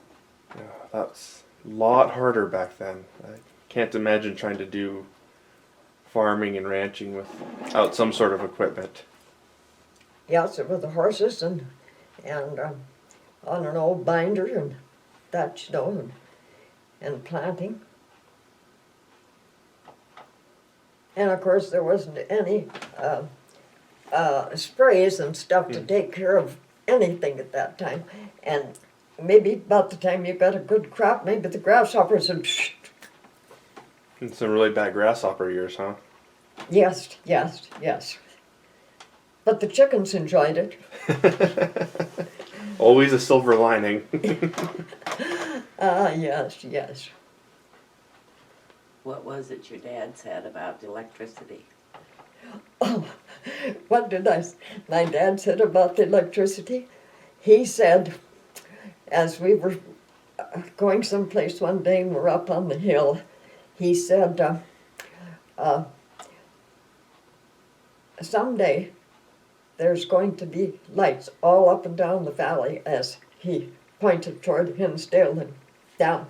that's a lot harder back then. I can't imagine trying to do farming and ranching without some sort of equipment. yes, it was the horses and on an old binder and that, and planting. And of course, there wasn't any sprays and stuff to take care of anything at that time. And maybe about the time you got a good crop, maybe the grasshoppers would, And some really bad grasshopper years, huh? yes, yes, yes. But the chickens enjoyed it. Always a silver lining. Yes, yes. What was it your dad said about electricity? Oh, what did my dad said about the electricity? He said, as we were going someplace one day and we're up on the hill, he said, someday there's going to be lights all up and down the valley, as he pointed toward Hinsdale and down.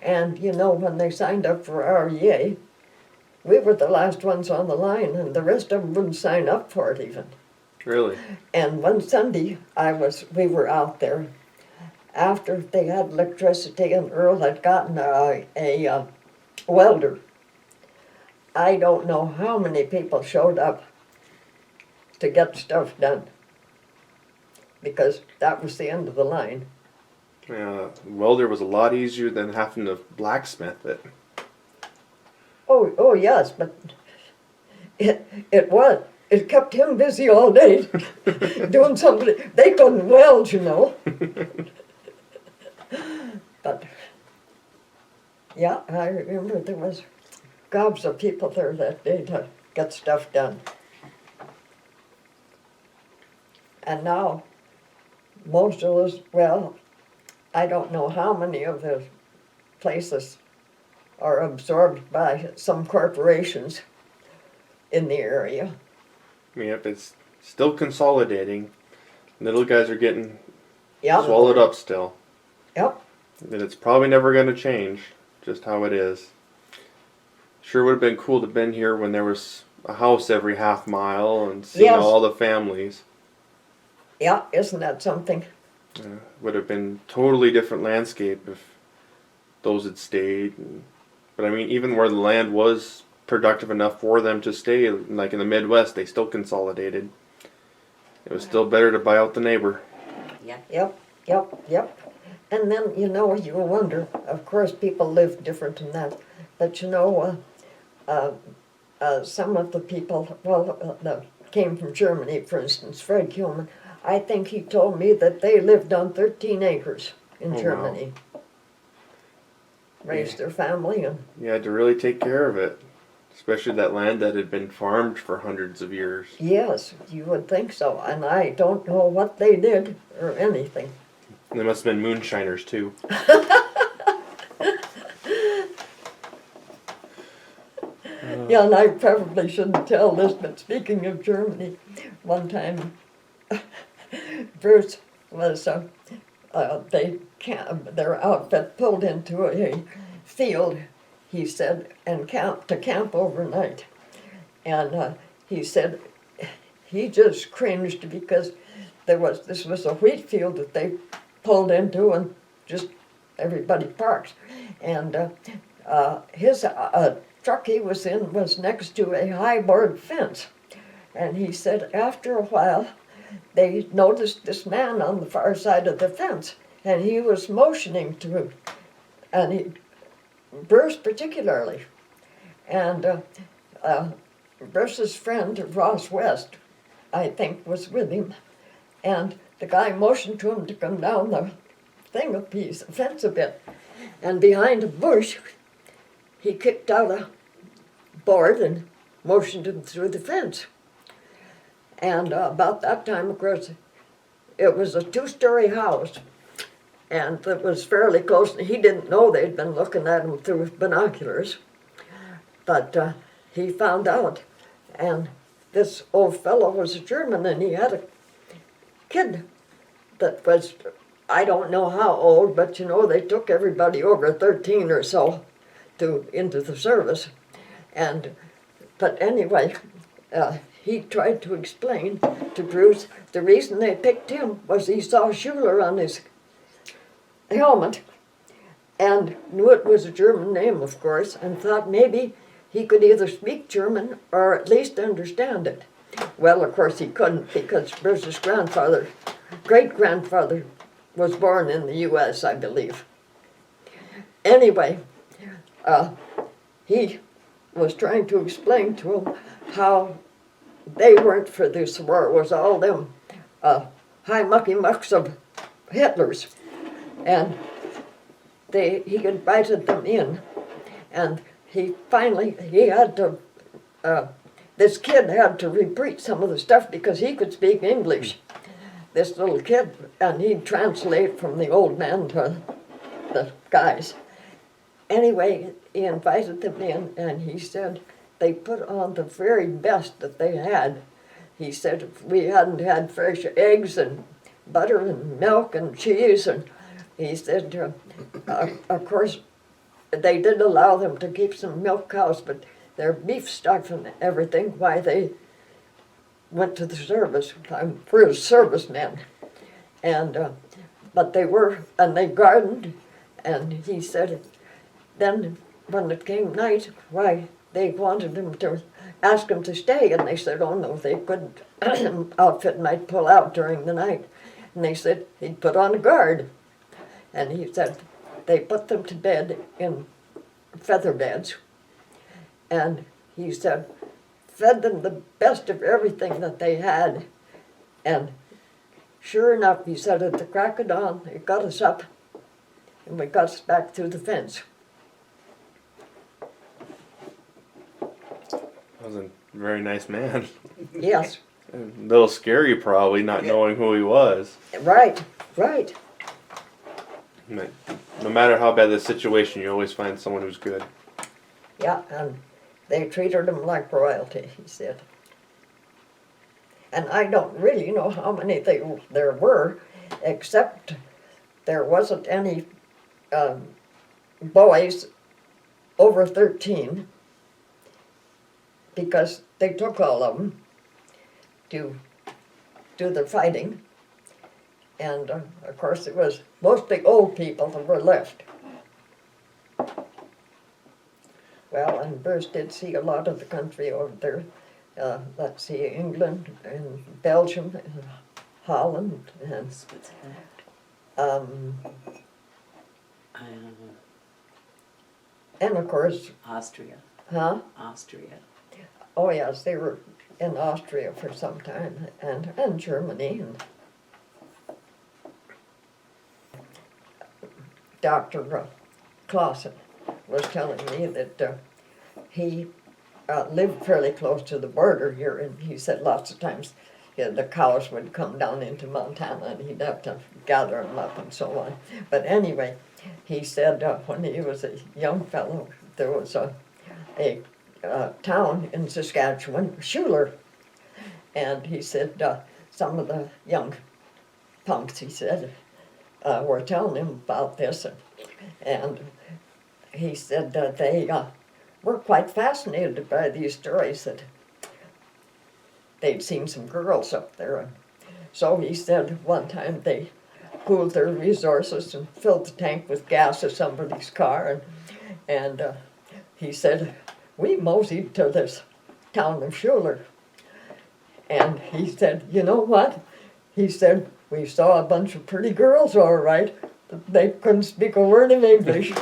And you know, when they signed up for REA, we were the last ones on the line, and the rest of them wouldn't sign up for it even. Really? And one Sunday, we were out there after they had electricity, and Earl had gotten a welder. I don't know how many people showed up to get stuff done, because that was the end of the line. Yeah, welder was a lot easier than having to blacksmith it. Oh yes, but it was. It kept him busy all day doing something. They couldn't weld, you know. But yeah, I remember there was gobs of people there that day to get stuff done. And now, most of those, well, I don't know how many of the places are absorbed by some corporations in the area. Yep, it's still consolidating. Little guys are getting Yep. swallowed up still. Yep. And it's probably never going to change, just how it is. Sure would have been cool to have been here when there was a house every half mile and seeing Yes. all the families. Yeah, isn't that something? Would have been totally different landscape if those had stayed. But I mean, even where the land was productive enough for them to stay, like in the Midwest, they still consolidated. It was still better to buy out the neighbor. Yeah. Yep. And then, you know, you wonder, of course, people live different than that. But you know, some of the people, that came from Germany, for instance, Fred Kuhlman, I think he told me that they lived on 13 acres in Oh, wow. Germany. Raised their family, and You had to really take care of it, especially that land that had been farmed for hundreds of years. yes, you would think so. And I don't know what they did or anything. They must have been moonshiners too. Yeah, and I probably shouldn't tell this, but speaking of Germany, one time Bruce was, their outfit pulled into a field, he said, and to camp overnight. And he said he just cringed because this was a wheat field that they pulled into, and just everybody parked. And his truck he was in was next to a high board fence. And he said after a while, they noticed this man on the far side of the fence, and he was motioning to him, and Bruce particularly. And Bruce's friend, Ross West, I think, was with him. And the guy motioned to him to come down the fence a bit. And behind a bush, he kicked out a board and motioned him through the fence. And about that time, of course, it was a two-story house, and it was fairly close. He didn't know they'd been looking at him through binoculars, but he found out. And this old fellow was a German, and he had a kid that was, I don't know how old, but you know, they took everybody over 13 or so into the service. But anyway, he tried to explain to Bruce the reason they picked him was he saw Schuler on his helmet and knew it was a German name, of course, and thought maybe he could either speak German or at least understand it. Well, of course he couldn't, because Bruce's great-grandfather was born in the U.S., I believe. Anyway, he was trying to explain to him how they weren't for this war. It was all them high mucky-mucks of Hitler's. And he invited them in, and he had to, this kid had to repeat some of the stuff because he could speak English, this little kid, and he'd translate from the old man to the guys. Anyway, he invited them in, and he said they put on the very best that they had. He said if we hadn't had fresh eggs and butter and milk and cheese, and he said, of course, they did allow them to keep some milk cows, but their beef stuff and everything, why they went to the service. We're servicemen. And, but they gardened, and he said, then when it came night, why, they wanted him to ask him to stay, and they said, oh no, they couldn't. Outfit might pull out during the night. And they said he'd put on a guard. And he said they put them to bed in feather beds. And he said, fed them the best of everything that they had. And sure enough, he said, at the crack of dawn, it got us up, and we got us back through the fence. That was a very nice man. Yes, A little scary, probably, not knowing who he was. right, right. But no matter how bad the situation, you always find someone who's good. Yeah, and they treated him like royalty, he said. And I don't really know how many there were, except there wasn't any boys over 13, because they took all of them to do the fighting. And of course it was mostly old people that were left. Well, and Bruce did see a lot of the country over there. Let's see, England and Belgium and Holland and and of course, Austria. huh? Austria. Oh yes, they were in Austria for some time, and Germany. And Dr. Clausen was telling me that he lived fairly close to the border here, and he said lots of times the cows would come down into Montana, and he'd have to gather them up and so on. But anyway, he said when he was a young fellow, there was a town in Saskatchewan, Schuler, and he said some of the young punks, he said, were telling him about this, and he said that they were quite fascinated by these stories that they'd seen some girls up there. So he said one time they pooled their resources and filled the tank with gas of somebody's car, and he said, we moseyed to this town of Schuler. And he said, you know what? He said, we saw a bunch of pretty girls all right, but they couldn't speak a word of English.